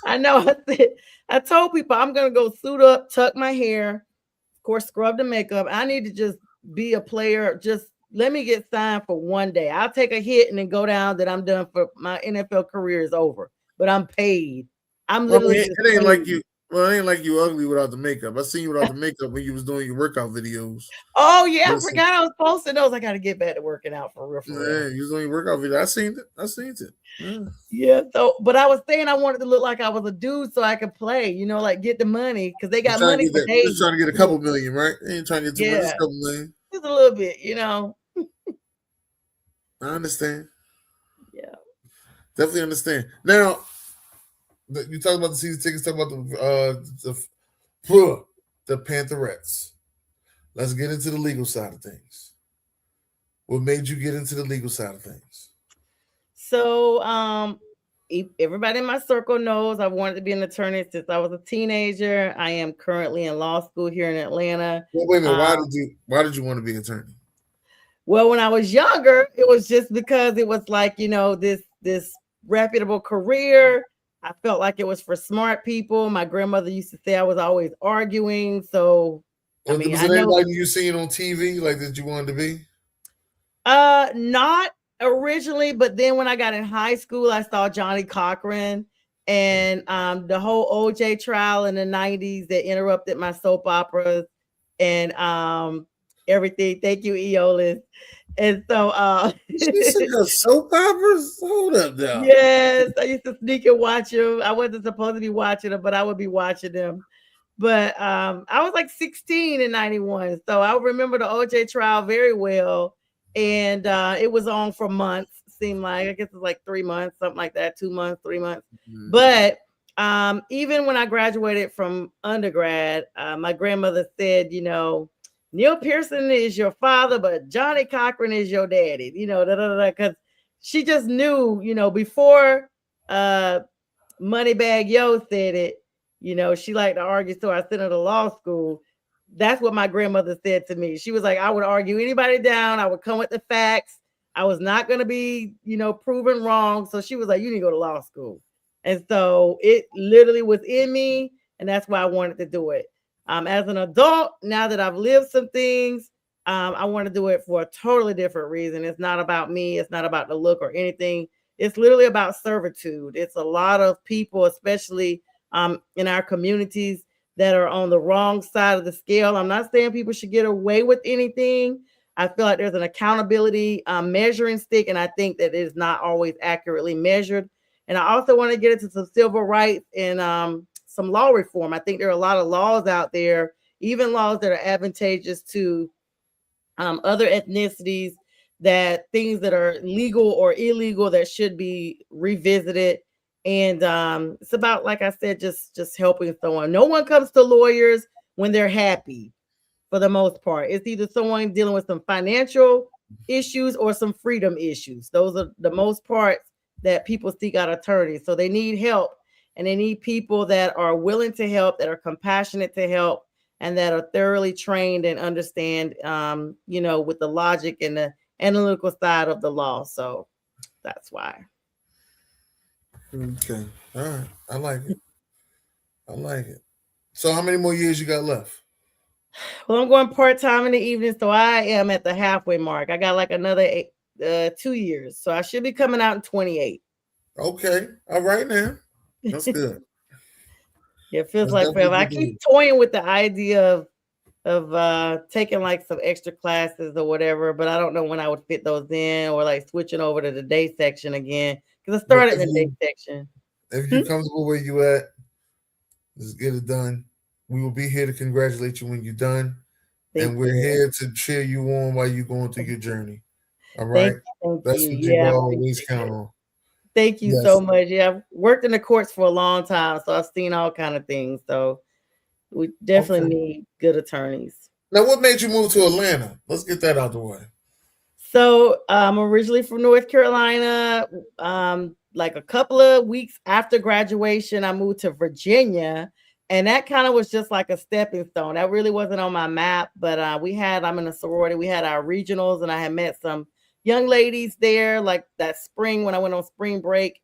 [SPEAKER 3] I know. I told people I'm going to go suit up, tuck my hair, of course, scrub the makeup. I need to just be a player. Just let me get signed for one day. I'll take a hit and then go down that I'm done for my NFL career is over, but I'm paid. I'm
[SPEAKER 2] Well, I
[SPEAKER 3] literally
[SPEAKER 2] mean,
[SPEAKER 3] just
[SPEAKER 2] it ain't like
[SPEAKER 3] clean.
[SPEAKER 2] you. Well, it ain't like you ugly without the makeup. I seen you without the makeup when you was doing your workout videos.
[SPEAKER 3] Oh yeah, I
[SPEAKER 2] Listen,
[SPEAKER 3] forgot I was posting those. I got to get back to working out for real, for real.
[SPEAKER 2] yeah, you was doing your workout video. I seen it. I seen it. Yeah.
[SPEAKER 3] Yeah. So, but I was saying I wanted to look like I was a dude so I could play. You know, like get the money because they
[SPEAKER 2] You
[SPEAKER 3] got
[SPEAKER 2] trying to
[SPEAKER 3] money
[SPEAKER 2] get
[SPEAKER 3] for
[SPEAKER 2] that? You just
[SPEAKER 3] days.
[SPEAKER 2] trying to get a couple million, right? You ain't trying to get too much. Just
[SPEAKER 3] Yeah,
[SPEAKER 2] a couple million.
[SPEAKER 3] just a little bit. You know.
[SPEAKER 2] I understand.
[SPEAKER 3] Yeah.
[SPEAKER 2] Definitely understand. Now, you talk about the season tickets. Talk about the Pantherettes. Let's get into the legal side of things. What made you get into the legal side of things?
[SPEAKER 3] So, everybody in my circle knows I wanted to be an attorney since I was a teenager. I am currently in law school here in Atlanta.
[SPEAKER 2] Well, wait a minute.
[SPEAKER 3] Um,
[SPEAKER 2] Why did you want to be an attorney?
[SPEAKER 3] well, when I was younger, it was just because it was like, you know, this reputable career. I felt like it was for smart people. My grandmother used to say I was always arguing. So, I mean,
[SPEAKER 2] Was
[SPEAKER 3] I
[SPEAKER 2] it
[SPEAKER 3] know
[SPEAKER 2] anybody you seen on TV like that you wanted to be?
[SPEAKER 3] not originally, but then when I got in high school, I saw Johnny Cochran and the whole OJ trial in the 90s that interrupted my soap operas and everything. Thank you, Eolus. And so
[SPEAKER 2] She said her soap operas. Hold up, now.
[SPEAKER 3] yes, I used to sneak and watch them. I wasn't supposed to be watching them, but I would be watching them. But I was like 16 in 91. So I remember the OJ trial very well. And it was on for months, seemed like. I guess it was like 3 months, something like that, 2 months, 3 months.
[SPEAKER 2] Mm-hmm.
[SPEAKER 3] But even when I graduated from undergrad, my grandmother said, you know, Neil Pearson is your father, but Johnny Cochran is your daddy, you know, because she just knew, you know, before Moneybag Yo said it, you know, she liked to argue, so I sent her to law school. That's what my grandmother said to me. She was like, I would argue anybody down. I would come with the facts. I was not going to be, you know, proven wrong. So she was like, you need to go to law school. And so it literally was in me. And that's why I wanted to do it. As an adult, now that I've lived some things, I want to do it for a totally different reason. It's not about me. It's not about the look or anything. It's literally about servitude. It's a lot of people, especially in our communities, that are on the wrong side of the scale. I'm not saying people should get away with anything. I feel like there's an accountability measuring stick, and I think that it is not always accurately measured. And I also want to get into some civil rights and some law reform. I think there are a lot of laws out there, even laws that are advantageous to other ethnicities, that things that are legal or illegal that should be revisited. And it's about, like I said, just helping someone. No one comes to lawyers when they're happy, for the most part. It's either someone dealing with some financial issues or some freedom issues. Those are the most parts that people seek out attorneys. So they need help, and they need people that are willing to help, that are compassionate to help, and that are thoroughly trained and understand, you know, with the logic and the analytical side of the law. So that's why.
[SPEAKER 2] Okay. All right. I like it. I like it. So how many more years you got left?
[SPEAKER 3] Well, I'm going part-time in the evening, so I am at the halfway mark. I got like another 2 years. So I should be coming out in 28.
[SPEAKER 2] Okay. All right now. That's good.
[SPEAKER 3] It feels
[SPEAKER 2] That's
[SPEAKER 3] like forever. I
[SPEAKER 2] definitely
[SPEAKER 3] keep toying with the idea of taking like some extra classes or whatever, but I don't know when I would fit those in, or like switching over to the day section again, because I
[SPEAKER 2] But
[SPEAKER 3] started in the day section.
[SPEAKER 2] if you're comfortable where you at, just get it done. We will be here to congratulate you when you're done. And we're here to cheer you on while you're going through your journey. All right.
[SPEAKER 3] Thank
[SPEAKER 2] That's
[SPEAKER 3] you.
[SPEAKER 2] what you
[SPEAKER 3] Yeah, I
[SPEAKER 2] always
[SPEAKER 3] appreciate
[SPEAKER 2] count
[SPEAKER 3] it.
[SPEAKER 2] on.
[SPEAKER 3] Thank you
[SPEAKER 2] Yes.
[SPEAKER 3] so much. Yeah, I've worked in the courts for a long time, so I've seen all kind of things. So we definitely need good attorneys.
[SPEAKER 2] Now, what made you move to Atlanta? Let's get that out the way.
[SPEAKER 3] So I'm originally from North Carolina. Like a couple of weeks after graduation, I moved to Virginia, and that kind of was just like a stepping stone. That really wasn't on my map, but I'm in a sorority. We had our regionals, and I had met some young ladies there, like that spring when I went on spring break,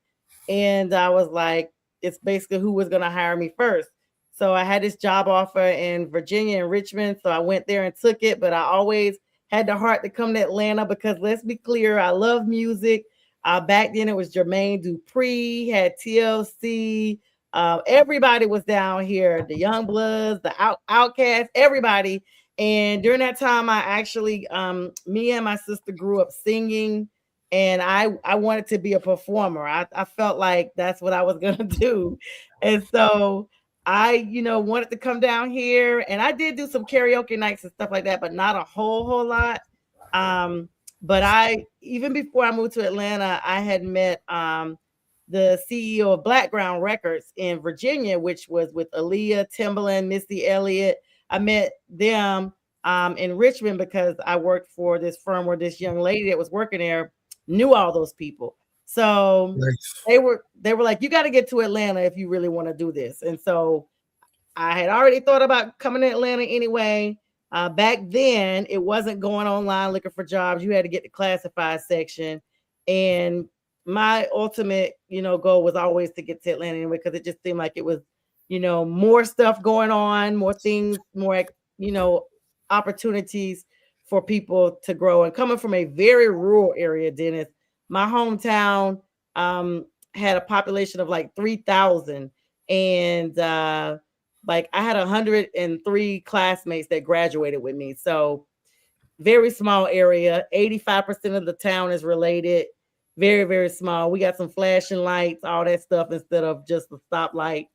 [SPEAKER 3] and I was like, it's basically who was going to hire me first. So I had this job offer in Virginia and Richmond, so I went there and took it. But I always had the heart to come to Atlanta because, let's be clear, I love music. Back then it was Jermaine Dupri, had TLC, Everybody was down here, the Young Bloods, the Outcasts, everybody. And during that time, I actually, me and my sister grew up singing, and I wanted to be a performer. I felt like that's what I was gonna do, and so I, wanted to come down here, and I did do some karaoke nights and stuff like that, but not a whole lot. But even before I moved to Atlanta, I had met the CEO of Blackground Records in Virginia, which was with Aaliyah, Timbaland, Missy Elliott. I met them in Richmond because I worked for this firm where this young lady that was working there knew all those people. So
[SPEAKER 2] Nice.
[SPEAKER 3] they were like, you got to get to Atlanta if you really want to do this. And so I had already thought about coming to Atlanta anyway. Back then, it wasn't going online looking for jobs. You had to get the classified section. And my ultimate, goal was always to get to Atlanta anyway, because it just seemed like it was, more stuff going on, more things, more, opportunities for people to grow. And coming from a very rural area, Dennis, my hometown had a population of like 3,000. And like I had 103 classmates that graduated with me. So very small area. 85% of the town is related. Very, very small. We got some flashing lights, all that stuff instead of just a stoplight.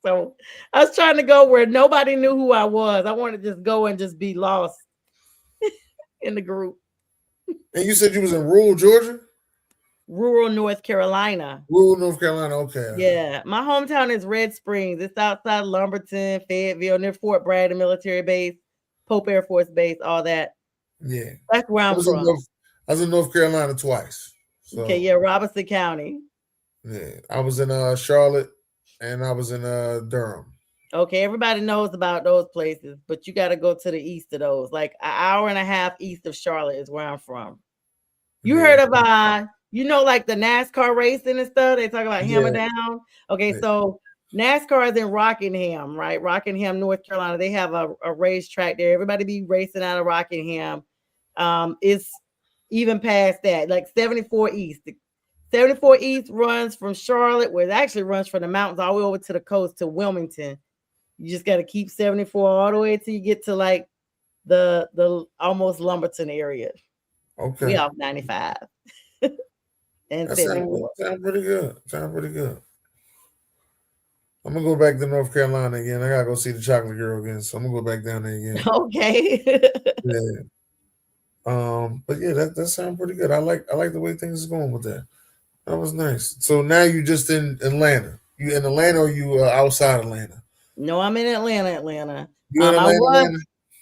[SPEAKER 3] So I was trying to go where nobody knew who I was. I wanted to just go and just be lost in the group.
[SPEAKER 2] And you said you was in rural Georgia?
[SPEAKER 3] Rural North Carolina.
[SPEAKER 2] Rural North Carolina, okay.
[SPEAKER 3] Yeah. My hometown is Red Springs. It's outside Lumberton, Fayetteville, near Fort Bragg, the military base, Pope Air Force Base, all that.
[SPEAKER 2] Yeah.
[SPEAKER 3] That's where I'm from.
[SPEAKER 2] I was in North Carolina twice. So,
[SPEAKER 3] okay, yeah, Robeson County.
[SPEAKER 2] Yeah. I was in Charlotte and I was in Durham.
[SPEAKER 3] Okay, everybody knows about those places, but you got to go to the east of those. Like an hour and a half east of Charlotte is where I'm from. You heard of like the NASCAR racing and stuff? They talk about Hammer Down. Okay, so NASCAR is in Rockingham, right? Rockingham, North Carolina. They have a racetrack there. Everybody be racing out of Rockingham. It's even past that, like 74 East. 74 East runs from Charlotte, where it actually runs from the mountains all the way over to the coast to Wilmington. You just got to keep 74 all the way till you get to like the almost Lumberton area.
[SPEAKER 2] Okay.
[SPEAKER 3] We off 95. And
[SPEAKER 2] that sound pretty good. Sound pretty good. I'm gonna go back to North Carolina again. I gotta go see the Chocolate Girl again, so I'm gonna go back down there again.
[SPEAKER 3] Okay.
[SPEAKER 2] Yeah. But yeah, that sounds pretty good. I like the way things are going with that. That was nice. So now you just in Atlanta. You in Atlanta or you outside Atlanta?
[SPEAKER 3] No, I'm in Atlanta.
[SPEAKER 2] You in Atlanta?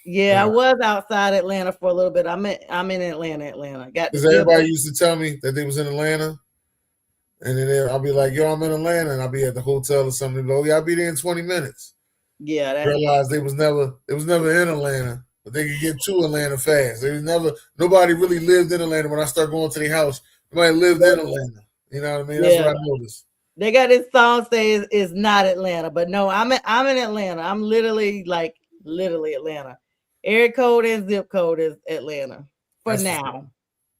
[SPEAKER 3] Yeah, I was outside Atlanta for a little bit. I'm in Atlanta.
[SPEAKER 2] Because everybody used to tell me that they was in Atlanta, and then I'll be like, "Yo, I'm in Atlanta," and I'll be at the hotel or something. Oh, yeah, I'll be there in 20 minutes.
[SPEAKER 3] Yeah,
[SPEAKER 2] realized they was never in Atlanta, but they could get to Atlanta fast. Nobody really lived in Atlanta. When I start going to the house, nobody lived in Atlanta. You know what I mean? That's what I noticed.
[SPEAKER 3] They got this song say it's not Atlanta, but no, I'm in Atlanta. I'm literally Atlanta. Area code and zip code is Atlanta for now.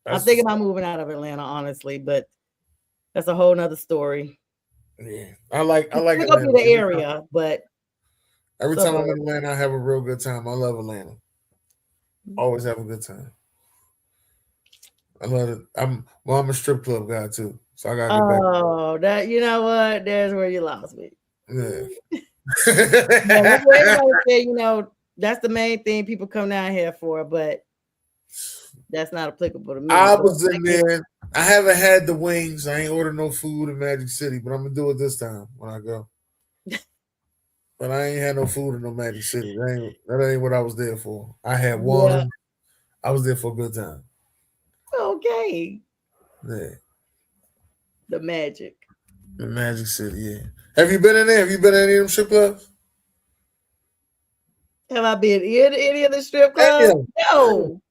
[SPEAKER 3] I'm thinking about moving out of Atlanta, honestly, but that's a whole nother story.
[SPEAKER 2] Yeah, I like
[SPEAKER 3] Atlanta. Go to the area, but
[SPEAKER 2] every time I'm in Atlanta, I have a real good time. I love Atlanta. Always have a good time. I love it. I'm a strip club guy too, so I gotta get back.
[SPEAKER 3] Oh, that you know what? There's where you lost me.
[SPEAKER 2] Yeah.
[SPEAKER 3] That's the main thing people come down here for, but that's not applicable to me.
[SPEAKER 2] I was in there. I haven't had the wings. I ain't ordered no food in Magic City, but I'm gonna do it this time when I go. But I ain't had no food in no Magic City. That ain't what I was there for. I had water. Yeah. I was there for a good time.
[SPEAKER 3] Okay.
[SPEAKER 2] Yeah.
[SPEAKER 3] The Magic
[SPEAKER 2] City, yeah. Have you been in there? Have you been in any of them strip clubs?
[SPEAKER 3] Have I been in any of the strip clubs? No.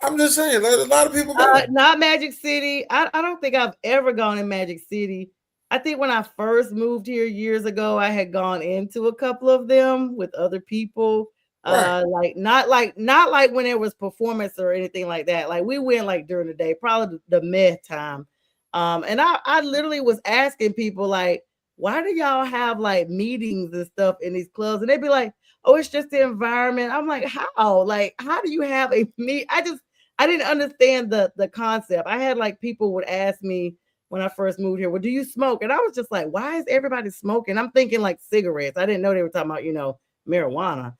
[SPEAKER 2] I'm just saying, a lot of people go.
[SPEAKER 3] Not Magic City. I don't think I've ever gone in Magic City. I think when I first moved here years ago, I had gone into a couple of them with other people. Right. Not like when there was performance or anything like that. Like we went like during the day, probably the mid time. And I literally was asking people like, why do y'all have like meetings and stuff in these clubs? And they'd be like, oh, it's just the environment. I'm like, how? Like, how do you have a meet? I didn't understand the concept. I had like people would ask me when I first moved here, well, do you smoke? And I was just like, why is everybody smoking? I'm thinking like cigarettes. I didn't know they were talking about, marijuana.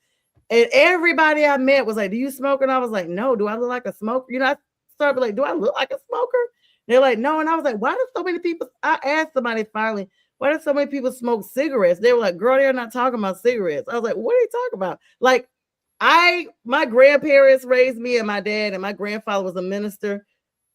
[SPEAKER 3] And everybody I met was like, do you smoke? And I was like, no. Do I look like a smoker? I started like, do I look like a smoker? They're like, no. And I was like, why do so many people? I asked somebody finally, why do so many people smoke cigarettes? They were like, girl, they're not talking about cigarettes. I was like, what are you talking about? Like, my grandparents raised me and my dad, and my grandfather was a minister.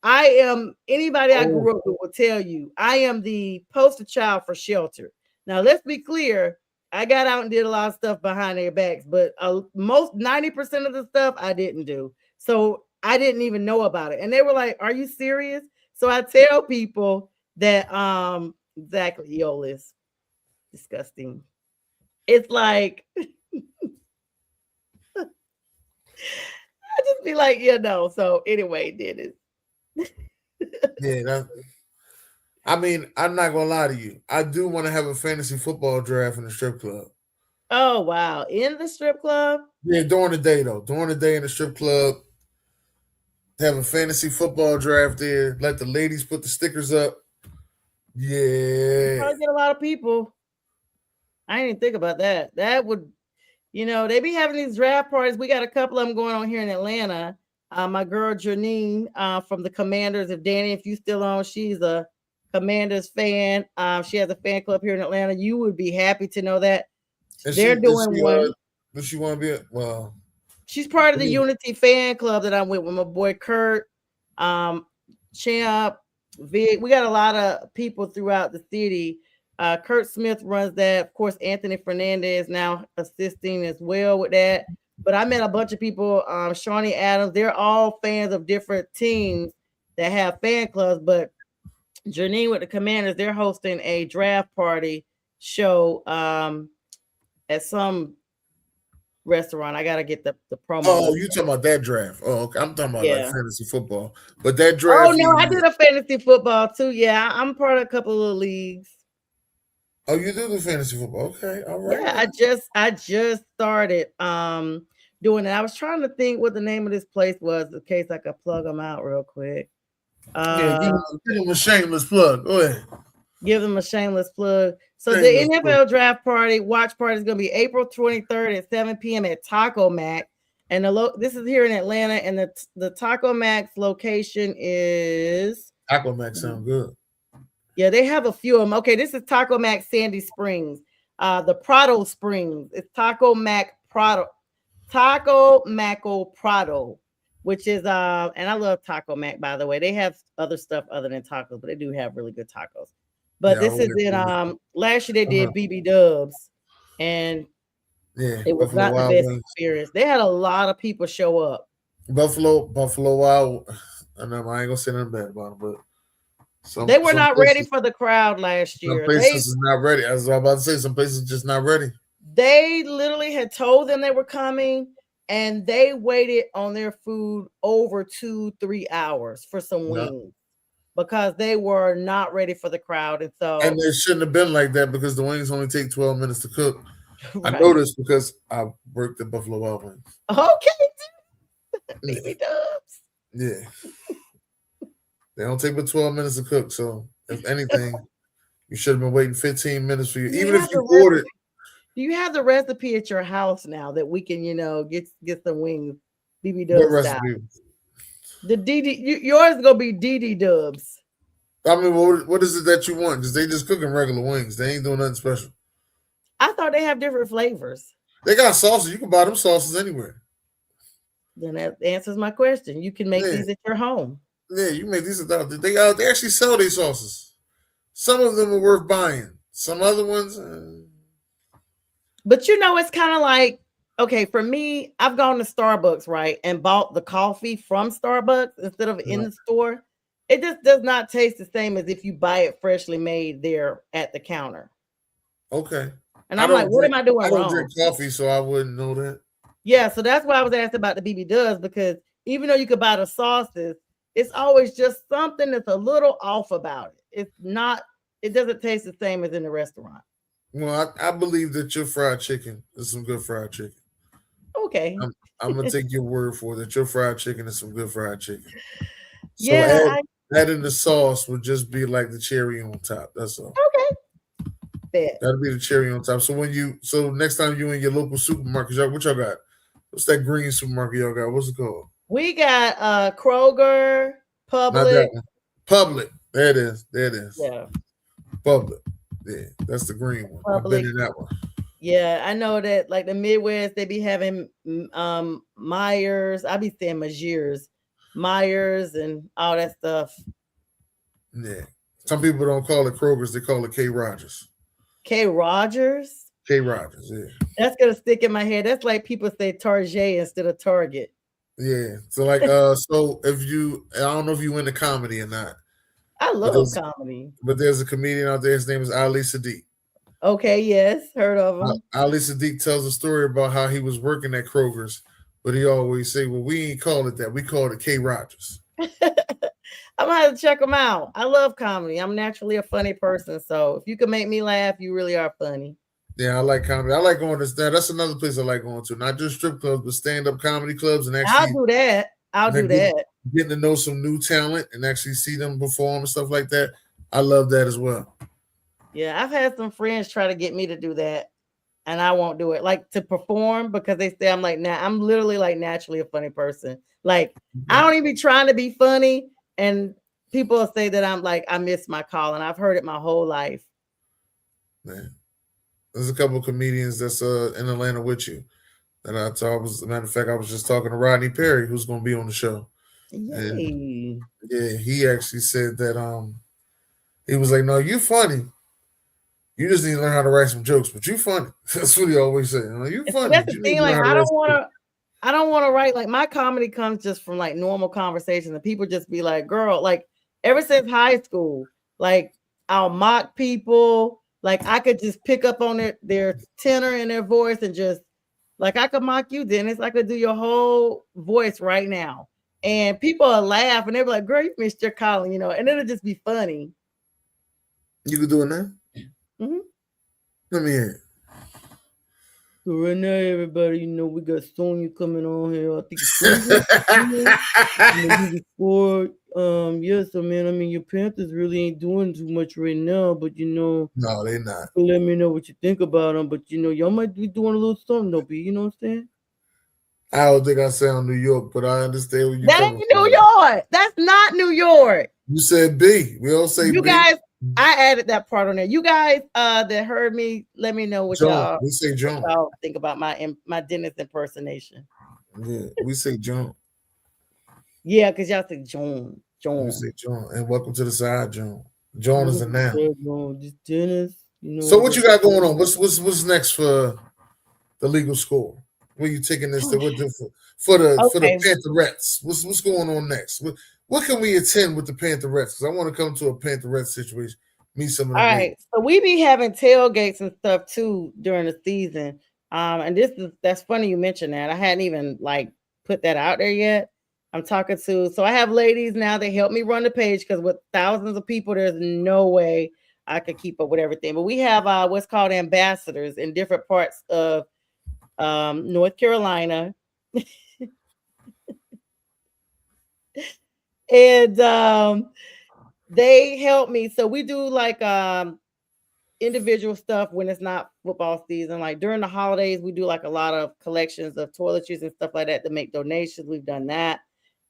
[SPEAKER 3] Anybody I grew up with will tell you, I am the poster child for shelter. Now, let's be clear. I got out and did a lot of stuff behind their backs, but most 90% of the stuff I didn't do. So I didn't even know about it. And they were like, are you serious? So I tell people that, exactly, Eolus, disgusting. It's like, I just be like, so anyway, Dennis.
[SPEAKER 2] Yeah, I mean, I'm not gonna lie to you. I do want to have a fantasy football draft in the strip club.
[SPEAKER 3] Oh wow, in the strip club?
[SPEAKER 2] Yeah, during the day though. During the day in the strip club, have a fantasy football draft there. Let the ladies put the stickers up. Yeah,
[SPEAKER 3] probably get a lot of people. I didn't even think about that. That would, they be having these draft parties. We got a couple of them going on here in Atlanta. My girl Janine from the Commanders. If Danny, if you still on, she's a Commanders fan. She has a fan club here in Atlanta. You would be happy to know that they're doing one.
[SPEAKER 2] Does she want to be? Well,
[SPEAKER 3] she's part of the Unity fan club that I'm with my boy Kurt, Champ, Vic. We got a lot of people throughout the city. Kurt Smith runs that. Of course, Anthony Fernandez now assisting as well with that. But I met a bunch of people, Shawnee Adams. They're all fans of different teams that have fan clubs. But Janine with the Commanders, they're hosting a draft party show at some restaurant. I got to get the promo.
[SPEAKER 2] Oh, you talking about that draft? Oh, okay. I'm talking about like fantasy football. But that draft.
[SPEAKER 3] Oh, no, I did a fantasy football too. Yeah, I'm part of a couple of leagues.
[SPEAKER 2] Oh, you do fantasy football? Okay, all right.
[SPEAKER 3] Yeah, I just started doing it. I was trying to think what the name of this place was in case I could plug them out real quick.
[SPEAKER 2] Give them a shameless plug. Go ahead.
[SPEAKER 3] Give them a shameless plug. So the NFL draft party, watch party is going to be April 23rd at 7 p.m. at Taco Mac. And this is here in Atlanta, and the Taco Mac's location is
[SPEAKER 2] Taco Mac sound good.
[SPEAKER 3] Yeah, they have a few of them. Okay, this is Taco Mac Sandy Springs. The Prado Springs. It's Taco Mac Prado. Taco Maco Prado, which is and I love Taco Mac, by the way. They have other stuff other than tacos, but they do have really good tacos. But this is in last year they did BB Dubs, and it was not the best experience. They had a lot of people show up.
[SPEAKER 2] Buffalo Wild. I know I ain't gonna say nothing bad about them, but
[SPEAKER 3] they were not ready for the crowd last year.
[SPEAKER 2] Some places is not ready. I was about to say some places just not ready.
[SPEAKER 3] They literally had told them they were coming, and they waited on their food over 2-3 hours for some wings because they were not ready for the crowd. And
[SPEAKER 2] they shouldn't have been like that because the wings only take 12 minutes to cook. Right. I know this because I worked at Buffalo Wild Wings.
[SPEAKER 3] Okay. BB Dubs.
[SPEAKER 2] Yeah. They don't take but 12 minutes to cook. So if anything, you should have been waiting 15 minutes for you. Even if you ordered.
[SPEAKER 3] Do you have the recipe at your house now that we can, get some wings? BB Dubs. What recipe? The DD. Yours is gonna be DD Dubs.
[SPEAKER 2] I mean, what is it that you want? Because they just cooking regular wings. They ain't doing nothing special.
[SPEAKER 3] I thought they have different flavors.
[SPEAKER 2] They got sauces. You can buy them sauces anywhere.
[SPEAKER 3] Then that answers my question. You can make these at your home.
[SPEAKER 2] Yeah, you make these at the They actually sell these sauces. Some of them are worth buying. Some other ones.
[SPEAKER 3] But it's kind of like, okay, for me, I've gone to Starbucks, right, and bought the coffee from Starbucks instead of in the store. It just does not taste the same as if you buy it freshly made there at the counter.
[SPEAKER 2] Okay.
[SPEAKER 3] And I'm like, what am I doing wrong?
[SPEAKER 2] I don't drink coffee, so I wouldn't know that.
[SPEAKER 3] Yeah, so that's why I was asked about the BB Dubs, because even though you could buy the sauces, it's always just something that's a little off about it. it doesn't taste the same as in the restaurant.
[SPEAKER 2] Well, I believe that your fried chicken is some good fried chicken.
[SPEAKER 3] Okay.
[SPEAKER 2] I'm gonna take your word for it that your fried chicken is some good fried chicken. So
[SPEAKER 3] Yeah.
[SPEAKER 2] adding the sauce would just be like the cherry on top. That's all.
[SPEAKER 3] Okay. Bet.
[SPEAKER 2] That'll be the cherry on top. So next time you in your local supermarket, y'all, what y'all got? What's that green supermarket y'all got? What's it called?
[SPEAKER 3] We got Kroger,
[SPEAKER 2] Not that
[SPEAKER 3] Publix.
[SPEAKER 2] one. Public. There it is. There it is.
[SPEAKER 3] Yeah.
[SPEAKER 2] Public. Yeah, that's the green one. I've been in that one.
[SPEAKER 3] Yeah, I know that like the Midwest, they be having Myers. I be saying Myers and all that stuff.
[SPEAKER 2] Yeah. Some people don't call it Kroger's, they call it K. Rogers.
[SPEAKER 3] K. Rogers?
[SPEAKER 2] K. Rogers, yeah.
[SPEAKER 3] That's gonna stick in my head. That's like people say Target instead of Target.
[SPEAKER 2] Yeah. So like so if you I don't know if you into comedy or not.
[SPEAKER 3] I love comedy.
[SPEAKER 2] But there's a comedian out there, his name is Ali Sadiq.
[SPEAKER 3] Okay, yes, heard of him.
[SPEAKER 2] Ali Sadiq tells a story about how he was working at Kroger's, but he always say, well, we ain't call it that. We call it K. Rogers.
[SPEAKER 3] I'm gonna have to check them out. I love comedy. I'm naturally a funny person. So if you can make me laugh, you really are funny.
[SPEAKER 2] Yeah, I like comedy. I like going to stand. That's another place I like going to. Not just strip clubs, but stand-up comedy clubs. And actually,
[SPEAKER 3] I'll do that. I'll do that.
[SPEAKER 2] Getting to know some new talent and actually see them perform and stuff like that. I love that as well.
[SPEAKER 3] Yeah, I've had some friends try to get me to do that, and I won't do it. Like to perform because they say I'm like, nah, I'm literally like naturally a funny person. Like I don't even be trying to be funny, and people say that I'm like I missed my call, and I've heard it my whole life.
[SPEAKER 2] Man, there's a couple of comedians that's in Atlanta with you that I thought was. As a matter of fact, I was just talking to Rodney Perry, who's going to be on the show.
[SPEAKER 3] Yay.
[SPEAKER 2] Yeah, he actually said that he was like, no, you funny. You just need to learn how to write some jokes, but you funny. That's what he always said. You funny.
[SPEAKER 3] That's the thing. Like I don't want to write. Like my comedy comes just from like normal conversations, and people just be like, "Girl," like ever since high school, like I'll mock people. Like I could just pick up on their tenor and their voice, and just like I could mock you, Dennis. I could do your whole voice right now, and people will laugh, and they'll be like, "Girl, you missed your calling," you know, and it'll just be funny.
[SPEAKER 2] You could do it now.
[SPEAKER 3] Mm-hmm.
[SPEAKER 2] Let me hear it.
[SPEAKER 3] So right now, everybody, you know, we got Sonja coming on here. I think it's Sonja. Yes, I mean, your Panthers really ain't doing too much right now, but you know,
[SPEAKER 2] no, they're not.
[SPEAKER 3] Let me know what you think about them, but you know, y'all might be doing a little something, though, B. You know what I'm saying? I
[SPEAKER 2] don't think I sound New York, but I understand what you're
[SPEAKER 3] That ain't New York. That's not New York.
[SPEAKER 2] You said B. We all say
[SPEAKER 3] you
[SPEAKER 2] B.
[SPEAKER 3] Guys. I added that part on there. You guys that heard me, let me know what y'all think about my Dennis impersonation.
[SPEAKER 2] Yeah, we say John.
[SPEAKER 3] Yeah, because y'all say John.
[SPEAKER 2] We say John. And welcome to the Side Jawn. John is a noun.
[SPEAKER 3] Just Dennis. You know,
[SPEAKER 2] so what you got going on? What's next for the legal score? Where you taking this for the Pantherettes? What's going on next? What can we attend with the Pantherettes? Because I want to come to a Pantherette situation, meet some of them.
[SPEAKER 3] All right, so we be having tailgates and stuff too during the season. And that's funny you mentioned that. I hadn't even like put that out there yet. I'm talking to, so I have ladies now. They help me run the page because with thousands of people, there's no way I could keep up with everything. But we have what's called ambassadors in different parts of North Carolina. And they help me. So we do like individual stuff when it's not football season. Like during the holidays, we do like a lot of collections of toiletries and stuff like that to make donations. We've done that.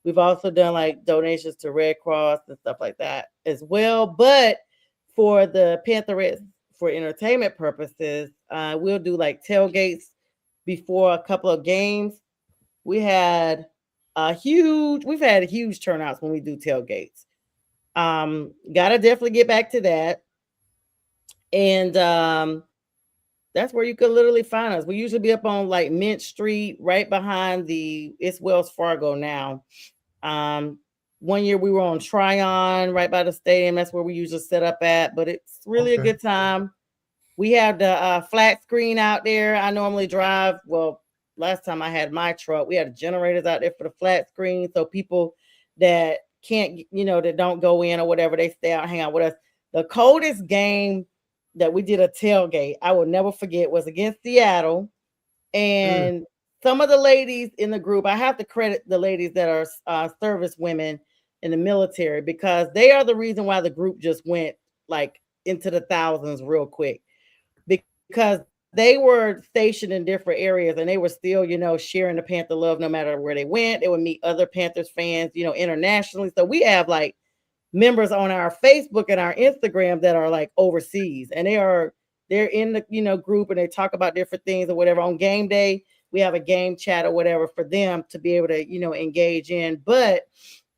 [SPEAKER 3] We've also done like donations to Red Cross and stuff like that as well. But for the Pantherettes, for entertainment purposes, we'll do like tailgates before a couple of games. We've had huge turnouts when we do tailgates. Gotta definitely get back to that. And that's where you could literally find us. We usually be up on like Mint Street, right behind it's Wells Fargo now. 1 year we were on Tryon, right by the stadium. That's where we usually set up at, but it's really a good time. We have the flat screen out there. I normally drive. Well, last time I had my truck, we had generators out there for the flat screen. So people that can't, that don't go in or whatever, they stay out and hang out with us. The coldest game that we did a tailgate, I will never forget, was against Seattle. And some of the ladies in the group, I have to credit the ladies that are service women in the military, because they are the reason why the group just went like into the thousands real quick, because they were stationed in different areas and they were still, sharing the Panther love no matter where they went. They would meet other Panthers fans, internationally. So we have like members on our Facebook and our Instagram that are like overseas, and they're in the group, and they talk about different things or whatever. On game day, we have a game chat or whatever for them to be able to engage in. But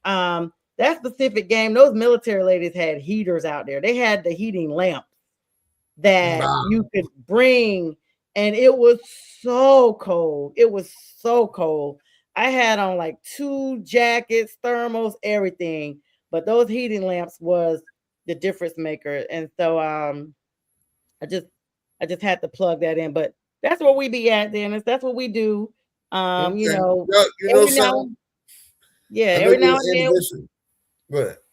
[SPEAKER 3] that specific game, those military ladies had heaters out there. They had the heating lamps that you could bring, and it was so cold. It was so cold. I had on like 2 jackets, thermals, everything, but those heating lamps was the difference maker. And so I just had to plug that in. But that's where we be at, Dennis. That's what we do.
[SPEAKER 2] Okay.
[SPEAKER 3] You know,
[SPEAKER 2] you know something?
[SPEAKER 3] Every now and then.
[SPEAKER 2] But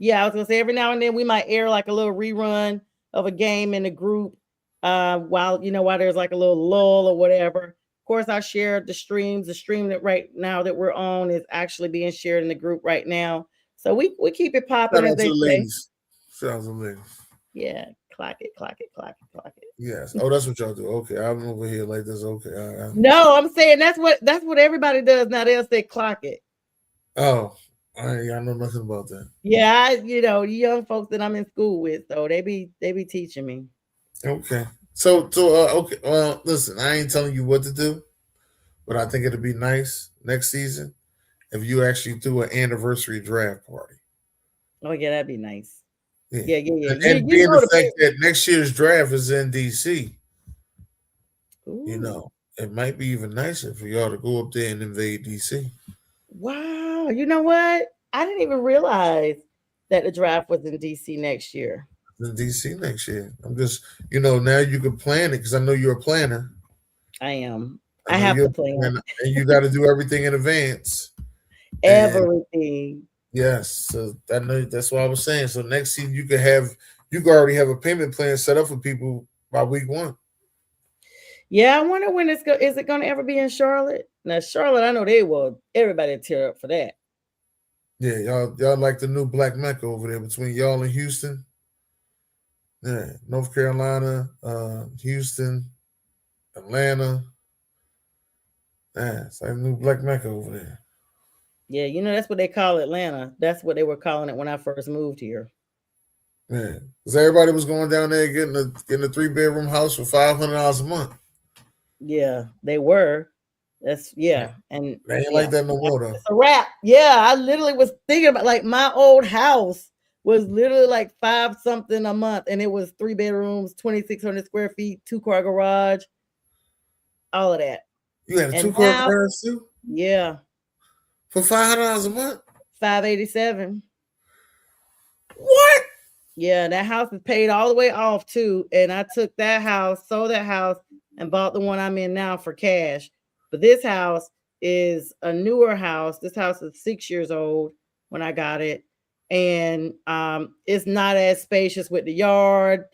[SPEAKER 3] yeah, I was gonna say every now and then we might air like a little rerun of a game in the group, while there's like a little lull or whatever. Of course, I share the streams. The stream that right now that we're on is actually being shared in the group right now. So we keep it popping, as they say.
[SPEAKER 2] Shout out to the ladies.
[SPEAKER 3] Yeah, clock it.
[SPEAKER 2] Yes. Oh, that's what y'all do. Okay, I'm over here like this. Okay.
[SPEAKER 3] No, I'm saying that's what everybody does now. They'll say clock it.
[SPEAKER 2] Oh, I know nothing about that.
[SPEAKER 3] Yeah, young folks that I'm in school with, so they be teaching me.
[SPEAKER 2] Okay. So okay. Well, listen, I ain't telling you what to do, but I think it'd be nice next season if you actually do an anniversary draft party.
[SPEAKER 3] Oh yeah, that'd be nice. Yeah.
[SPEAKER 2] And being the fact that next year's draft is in DC, it might be even nicer for y'all to go up there and invade DC.
[SPEAKER 3] Wow, you know what? I didn't even realize that the draft was in DC next year.
[SPEAKER 2] In DC next year. I'm just, now you can plan it because I know you're a planner.
[SPEAKER 3] I am. I have to plan.
[SPEAKER 2] And you got to do everything in advance.
[SPEAKER 3] Everything.
[SPEAKER 2] Yes. So that's what I was saying. So next season you could already have a payment plan set up for people by week 1.
[SPEAKER 3] Yeah, I wonder when is it going to ever be in Charlotte? Now, Charlotte, I know they will. Everybody tear up for that.
[SPEAKER 2] Yeah, y'all like the new Black Mecca over there between y'all and Houston. Yeah, North Carolina, Houston, Atlanta. Yeah, it's like a new Black Mecca over there.
[SPEAKER 3] Yeah, that's what they call Atlanta. That's what they were calling it when I first moved here.
[SPEAKER 2] Yeah, because everybody was going down there getting a 3-bedroom house for $500 a month.
[SPEAKER 3] Yeah, they were. And
[SPEAKER 2] they ain't like that no more though.
[SPEAKER 3] It's a wrap. Yeah, I literally was thinking about like my old house was literally like 5 something a month, and it was 3 bedrooms, 2,600 square feet, 2-car garage, all of that.
[SPEAKER 2] You had a 2-car garage too?
[SPEAKER 3] Yeah.
[SPEAKER 2] For $500 a month?
[SPEAKER 3] $587.
[SPEAKER 2] What?
[SPEAKER 3] Yeah, that house is paid all the way off too. And I took that house, sold that house, and bought the one I'm in now for cash. But this house is a newer house. This house is 6 years old when I got it. And it's not as spacious with the yard.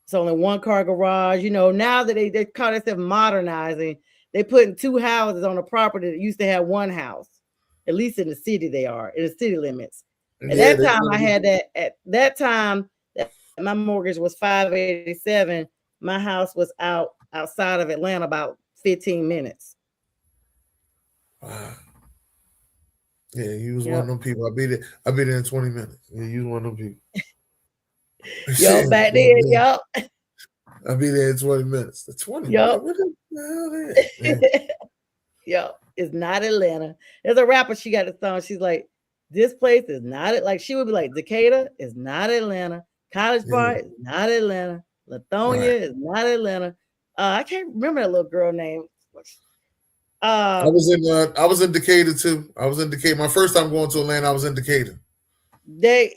[SPEAKER 3] It's only 1-car garage. Now that they call themselves modernizing, they putting 2 houses on a property that used to have 1 house. At least in the city they are, in the city limits. At that time, I had that. At that time, my mortgage was $587. My house was outside of Atlanta about 15 minutes.
[SPEAKER 2] Wow. Yeah, you was one of them people. I'll be there in 20 minutes. Yeah, you was one of them people.
[SPEAKER 3] Yo, back then, yo.
[SPEAKER 2] I'll be there in 20 minutes. The 20
[SPEAKER 3] yo.
[SPEAKER 2] What the hell is?
[SPEAKER 3] Yo, it's not Atlanta. There's a rapper, she got a song. She's like, this place is not like she would be like, Decatur is not Atlanta. College Park is not Atlanta. Lithonia is not Atlanta. I can't remember that little girl name.
[SPEAKER 2] I was in Decatur too. I was in Decatur. My first time going to Atlanta, I was in Decatur.
[SPEAKER 3] And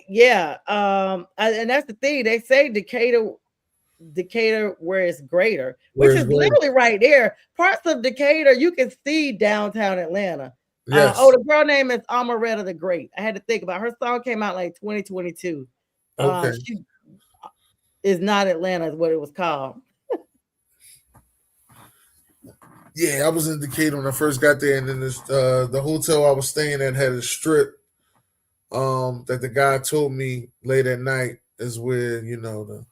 [SPEAKER 3] that's the thing. They say Decatur where it's greater, which is literally right there. Parts of Decatur, you can see downtown Atlanta. Yes. The girl name is Amaretta the Great. I had to think about her song came out like 2022.
[SPEAKER 2] Okay.
[SPEAKER 3] is not Atlanta, is what it was called.
[SPEAKER 2] Yeah, I was in Decatur when I first got there, and then the hotel I was staying at had a strip. That the guy told me late at night is where the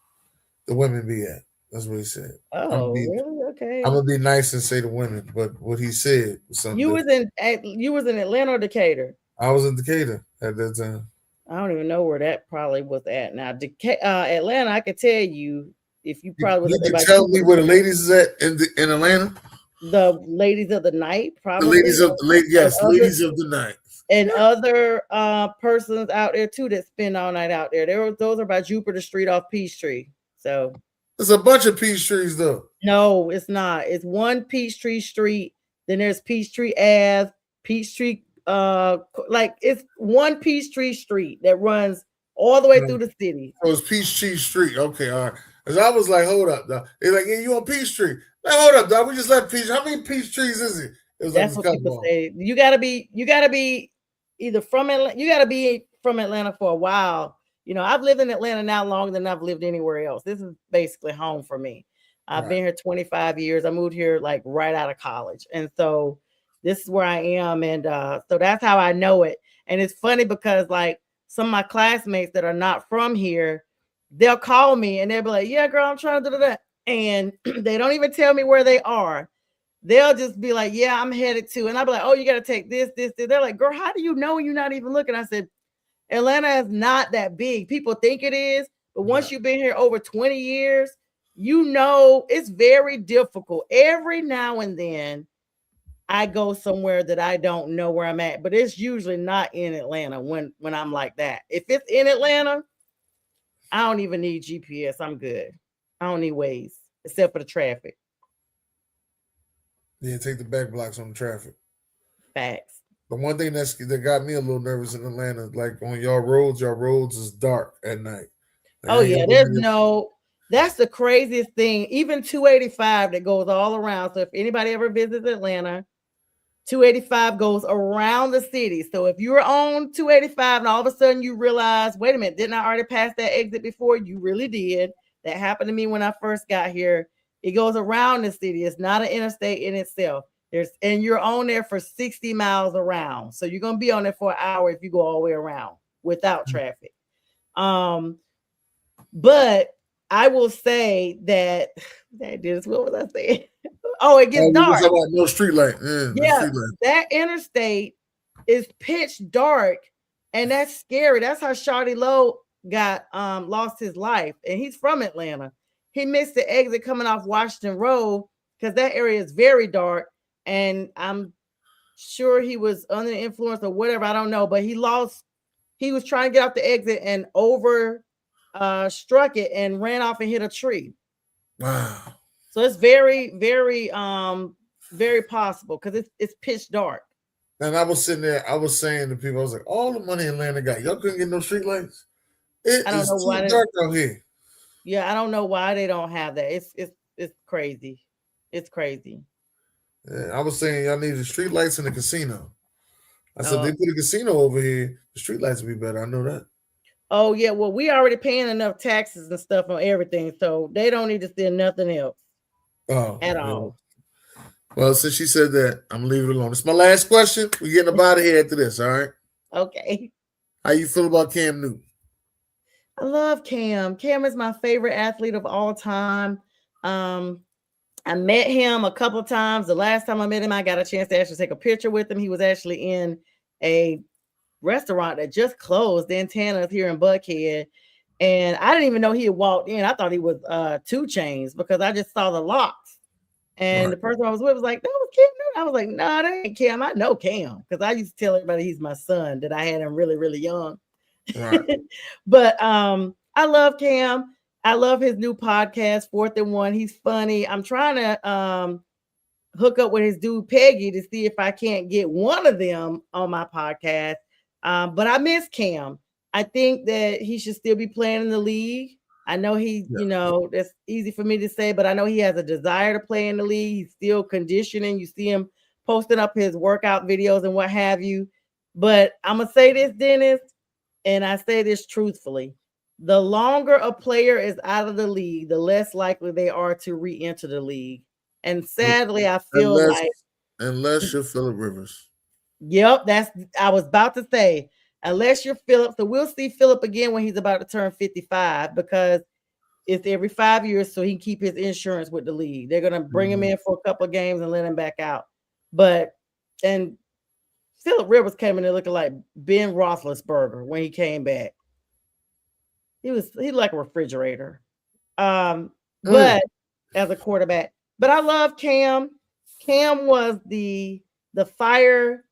[SPEAKER 2] women be at. That's what he said.
[SPEAKER 3] Oh, really?
[SPEAKER 2] I'm
[SPEAKER 3] Okay.
[SPEAKER 2] gonna be nice and say the women, but what he said was something
[SPEAKER 3] You was
[SPEAKER 2] different.
[SPEAKER 3] in Atlanta or Decatur?
[SPEAKER 2] I was in Decatur at that time.
[SPEAKER 3] I don't even know where that probably was at. Now, Atlanta, I could tell you if you probably was
[SPEAKER 2] You
[SPEAKER 3] up there
[SPEAKER 2] can
[SPEAKER 3] by
[SPEAKER 2] tell me
[SPEAKER 3] Jupiter,
[SPEAKER 2] where the ladies is at in Atlanta.
[SPEAKER 3] the ladies of the night,
[SPEAKER 2] The
[SPEAKER 3] probably,
[SPEAKER 2] ladies of the
[SPEAKER 3] and
[SPEAKER 2] yes,
[SPEAKER 3] other
[SPEAKER 2] ladies of the night.
[SPEAKER 3] persons out there too that spend all night out there. Those are by Jupiter Street off Peachtree. So
[SPEAKER 2] There's a bunch of peach trees though.
[SPEAKER 3] no, it's not. It's one Peachtree Street. Then there's Peachtree Ave, Peachtree. Like it's one Peachtree Street that runs all the way through the city.
[SPEAKER 2] Oh, it's Peachtree Street. Okay, all right. Cause I was like, hold up, dog. They're like, yeah, you on Peachtree? Like, hold up, dog. We just left Peach. How many peach trees is it? It was
[SPEAKER 3] That's
[SPEAKER 2] like
[SPEAKER 3] what people say. You gotta be either from Atlanta. You gotta be from Atlanta for a while. I've lived in Atlanta now longer than I've lived anywhere else. This is basically home for me. I've been here 25 years. I moved here like right out of college. And so this is where I am. And so that's how I know it. And it's funny because like some of my classmates that are not from here, they'll call me and they'll be like, yeah, girl, I'm trying to do that. And they don't even tell me where they are. They'll just be like, yeah, I'm headed to. And I'll be like, oh, you got to take this. They're like, girl, how do you know you're not even looking? I said, Atlanta is not that big. People think it is. But once you've been here over 20 years, it's very difficult. Every now and then I go somewhere that I don't know where I'm at, but it's usually not in Atlanta when I'm like that. If it's in Atlanta, I don't even need GPS. I'm good. I don't need Waze except for the traffic.
[SPEAKER 2] Yeah, take the back blocks on the traffic.
[SPEAKER 3] Facts.
[SPEAKER 2] The one thing that got me a little nervous in Atlanta, like on y'all roads is dark at night. Like,
[SPEAKER 3] oh yeah, that's the craziest thing. Even 285 that goes all around. So if anybody ever visits Atlanta, 285 goes around the city. So if you're on 285 and all of a sudden you realize, wait a minute, didn't I already pass that exit before? You really did. That happened to me when I first got here. It goes around the city. It's not an interstate in itself. And you're on there for 60 miles around. So you're going to be on there for an hour if you go all the way around without traffic. But I will say that what was I saying? Oh, it gets dark.
[SPEAKER 2] No street light.
[SPEAKER 3] Yeah, that interstate is pitch dark, and that's scary. That's how Shawty Lowe got lost his life, and he's from Atlanta. He missed the exit coming off Washington Road because that area is very dark, and I'm sure he was under the influence or whatever. I don't know, but he was trying to get off the exit and struck it and ran off and hit a tree.
[SPEAKER 2] Wow.
[SPEAKER 3] So it's very, very, very possible because it's pitch dark.
[SPEAKER 2] And I was sitting there, I was saying to people, I was like, all the money Atlanta got, y'all couldn't get no street lights. It is too dark out here.
[SPEAKER 3] Yeah, I don't know why they don't have that. It's crazy. It's crazy.
[SPEAKER 2] Yeah, I was saying y'all need the street lights in the casino. I said they put a casino over here, the street lights would be better. I know that.
[SPEAKER 3] Oh yeah, well, we already paying enough taxes and stuff on everything, so they don't need to steal nothing else. At all.
[SPEAKER 2] Well, since she said that, I'm gonna leave it alone. It's my last question. We're getting up out of here after this, all right?
[SPEAKER 3] Okay.
[SPEAKER 2] How you feel about Cam Newton?
[SPEAKER 3] I love Cam. Cam is my favorite athlete of all time. I met him a couple of times. The last time I met him, I got a chance to actually take a picture with him. He was actually in a restaurant that just closed, the Antennas here in Buckhead. And I didn't even know he had walked in. I thought he was 2 Chainz because I just saw the locks. And the person I was with was like, that was Cam Newton. I was like, no, that ain't Cam. I know Cam because I used to tell everybody he's my son, that I had him really, really young. Right. But I love Cam. I love his new podcast, 4th and 1. He's funny. I'm trying to hook up with his dude Peggy to see if I can't get one of them on my podcast. But I miss Cam. I think that he should still be playing in the league. I know that's easy for me to say, but I know he has a desire to play in the league. He's still conditioning. You see him posting up his workout videos and what have you. But I'm going to say this, Dennis, and I say this truthfully. The longer a player is out of the league, the less likely they are to re-enter the league. And sadly, I feel
[SPEAKER 2] Unless
[SPEAKER 3] like,
[SPEAKER 2] unless you're Phillip Rivers.
[SPEAKER 3] yep, that's I was about to say, unless you're Philip. So we'll see Philip again when he's about to turn 55 because it's every 5 years so he can keep his insurance with the league. They're gonna bring him in for a couple of games and let him back out. But and Philip Rivers came in there looking like Ben Roethlisberger when he came back. He like a refrigerator. But as a quarterback, but I love Cam. Cam was the fire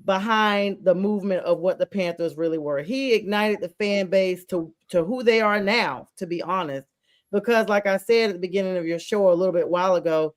[SPEAKER 3] behind the movement of what the Panthers really were. He ignited the fan base to who they are now, to be honest. Because, like I said at the beginning of your show a little bit while ago,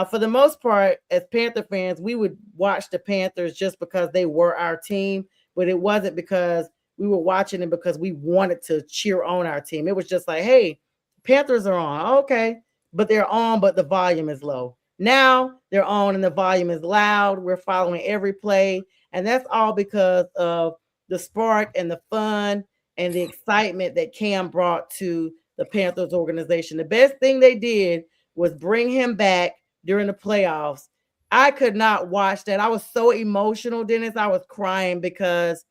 [SPEAKER 3] for the most part, as Panther fans, we would watch the Panthers just because they were our team, but it wasn't because we were watching them because we wanted to cheer on our team. It was just like, hey, Panthers are on. Okay. But they're on, but the volume is low. Now they're on and the volume is loud. We're following every play. And that's all because of the spark and the fun and the excitement that Cam brought to the Panthers organization. The best thing they did was bring him back during the playoffs. I could not watch that. I was so emotional, Dennis. I was crying because,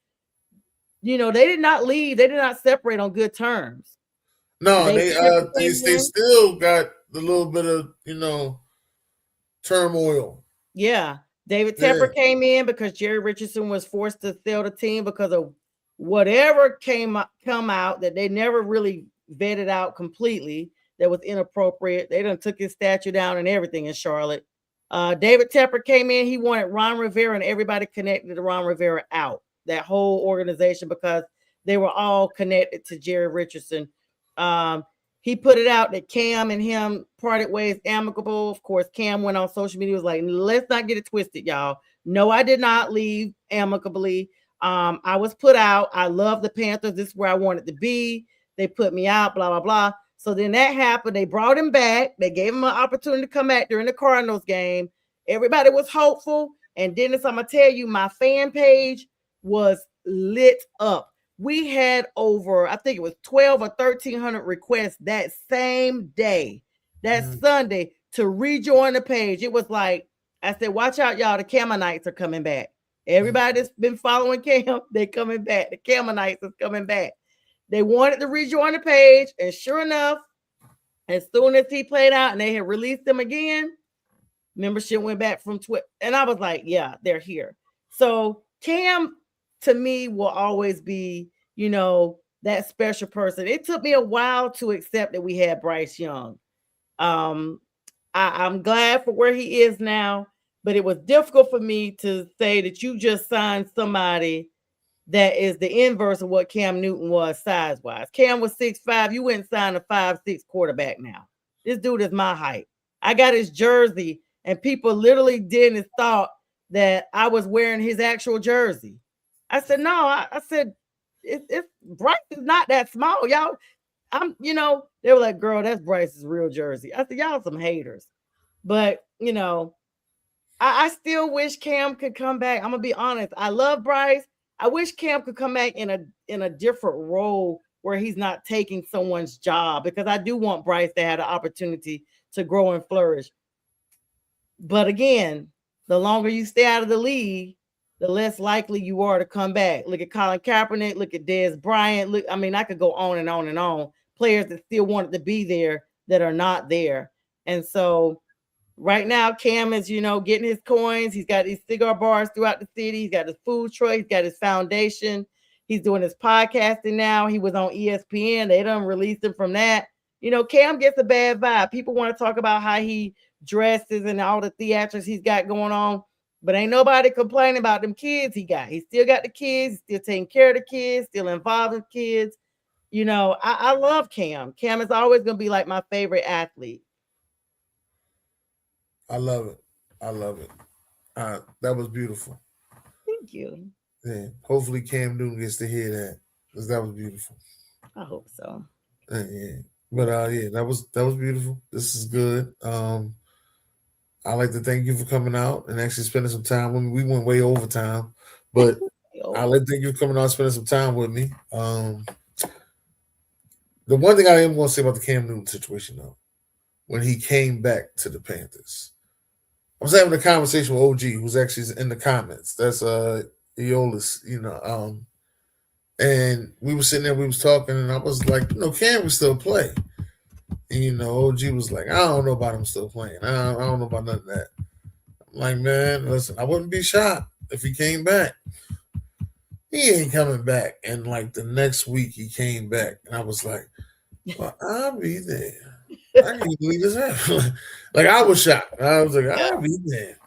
[SPEAKER 3] they did not leave. They did not separate on good terms.
[SPEAKER 2] No, they still got a little bit of, turmoil.
[SPEAKER 3] Yeah. David Tepper came in because Jerry Richardson was forced to sell the team because of whatever come out that they never really vetted out completely that was inappropriate. They done took his statue down and everything in Charlotte. David Tepper came in. He wanted Ron Rivera and everybody connected to Ron Rivera out, that whole organization, because they were all connected to Jerry Richardson. He put it out that Cam and him parted ways amicable. Of course, Cam went on social media, was like, let's not get it twisted, y'all. No, I did not leave amicably. I was put out. I love the Panthers. This is where I wanted to be. They put me out, blah, blah, blah. So then that happened. They brought him back. They gave him an opportunity to come back during the Cardinals game. Everybody was hopeful. And Dennis, I'm going to tell you, my fan page was lit up. We had over, I think it was 12 or 1,300 requests that same day, that Sunday, to rejoin the page. It was like, I said, watch out, y'all. The Cammonites are coming back. Everybody that's been following Cam, they're coming back. The Cammonites is coming back. They wanted to rejoin the page, and sure enough, as soon as he played out and they had released him again, membership went back from Twitter. And I was like, yeah, they're here. So Cam, to me, will always be, that special person. It took me a while to accept that we had Bryce Young. I'm glad for where he is now, but it was difficult for me to say that you just signed somebody that is the inverse of what Cam Newton was size-wise. Cam was 6'5". You went and signed a 5'6" quarterback now. This dude is my height. I got his jersey, and people literally didn't thought that I was wearing his actual jersey. I said, no, I said, it's Bryce is not that small, y'all. They were like, girl, that's Bryce's real jersey. I said, y'all some haters. But, I still wish Cam could come back. I'm going to be honest. I love Bryce. I wish Cam could come back in a different role where he's not taking someone's job, because I do want Bryce to have the opportunity to grow and flourish. But again, the longer you stay out of the league, the less likely you are to come back. Look at Colin Kaepernick. Look at Dez Bryant. I could go on and on and on. Players that still wanted to be there that are not there. And so right now, Cam is, getting his coins. He's got these cigar bars throughout the city. He's got his food truck. He's got his foundation. He's doing his podcasting now. He was on ESPN. They done released him from that. Cam gets a bad vibe. People want to talk about how he dresses and all the theatrics he's got going on. But ain't nobody complaining about them kids he got. He still got the kids, still taking care of the kids, still involved with kids. I love Cam. Cam is always going to be like my favorite athlete.
[SPEAKER 2] I love it. That was beautiful.
[SPEAKER 3] Thank you.
[SPEAKER 2] Yeah. Hopefully Cam Newton gets to hear that, because that was beautiful.
[SPEAKER 3] I hope so.
[SPEAKER 2] Yeah. But that was beautiful. This is good. I'd like to thank you for coming out and actually spending some time with me. We went way over time, but I'd like to thank you for coming out and spending some time with me. The one thing I am going to say about the Cam Newton situation, though, when he came back to the Panthers, I was having a conversation with OG, who's actually in the comments. That's Eolus, and we were sitting there, we was talking, and I was like, Cam can still play. And OG was like, I don't know about him still playing. I don't know about none of that. I'm like, man, listen, I wouldn't be shocked if he came back. He ain't coming back. And like the next week he came back. And I was like, well, I'll be there. I can't believe this happened. Like I was shocked. I was like, I'll be there.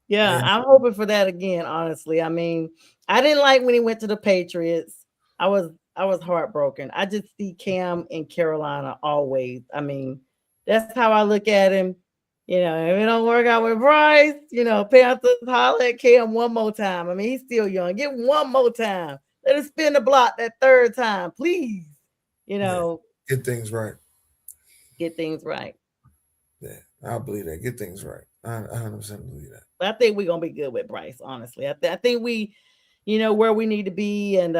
[SPEAKER 3] Yeah,
[SPEAKER 2] And
[SPEAKER 3] I'm hoping for that again, honestly. I mean, I didn't like when he went to the Patriots. I was heartbroken. I just see Cam in Carolina always. I mean, that's how I look at him. If it don't work out with Bryce, Panthers holler at Cam one more time. I mean, he's still young. Get one more time. Let him spin the block that third time, please.
[SPEAKER 2] Get things right.
[SPEAKER 3] Get things right.
[SPEAKER 2] Yeah, I believe that. Get things right. I 100% believe that.
[SPEAKER 3] But I think we're gonna be good with Bryce. Honestly, I think we, where we need to be, and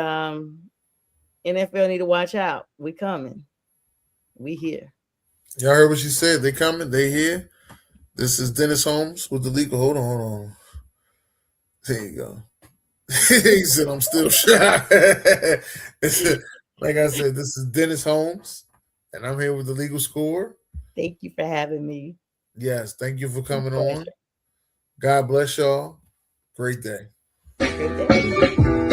[SPEAKER 3] NFL need to watch out. We coming. We here.
[SPEAKER 2] Y'all heard what she said. They coming. They here. This is Dennis Holmes with the legal. Hold on. There you go. He said, I'm still shy. Like I said, this is Dennis Holmes, and I'm here with the legal score.
[SPEAKER 3] Thank you for having me.
[SPEAKER 2] Yes, thank you for coming on. God bless y'all. Great day.
[SPEAKER 3] Great day.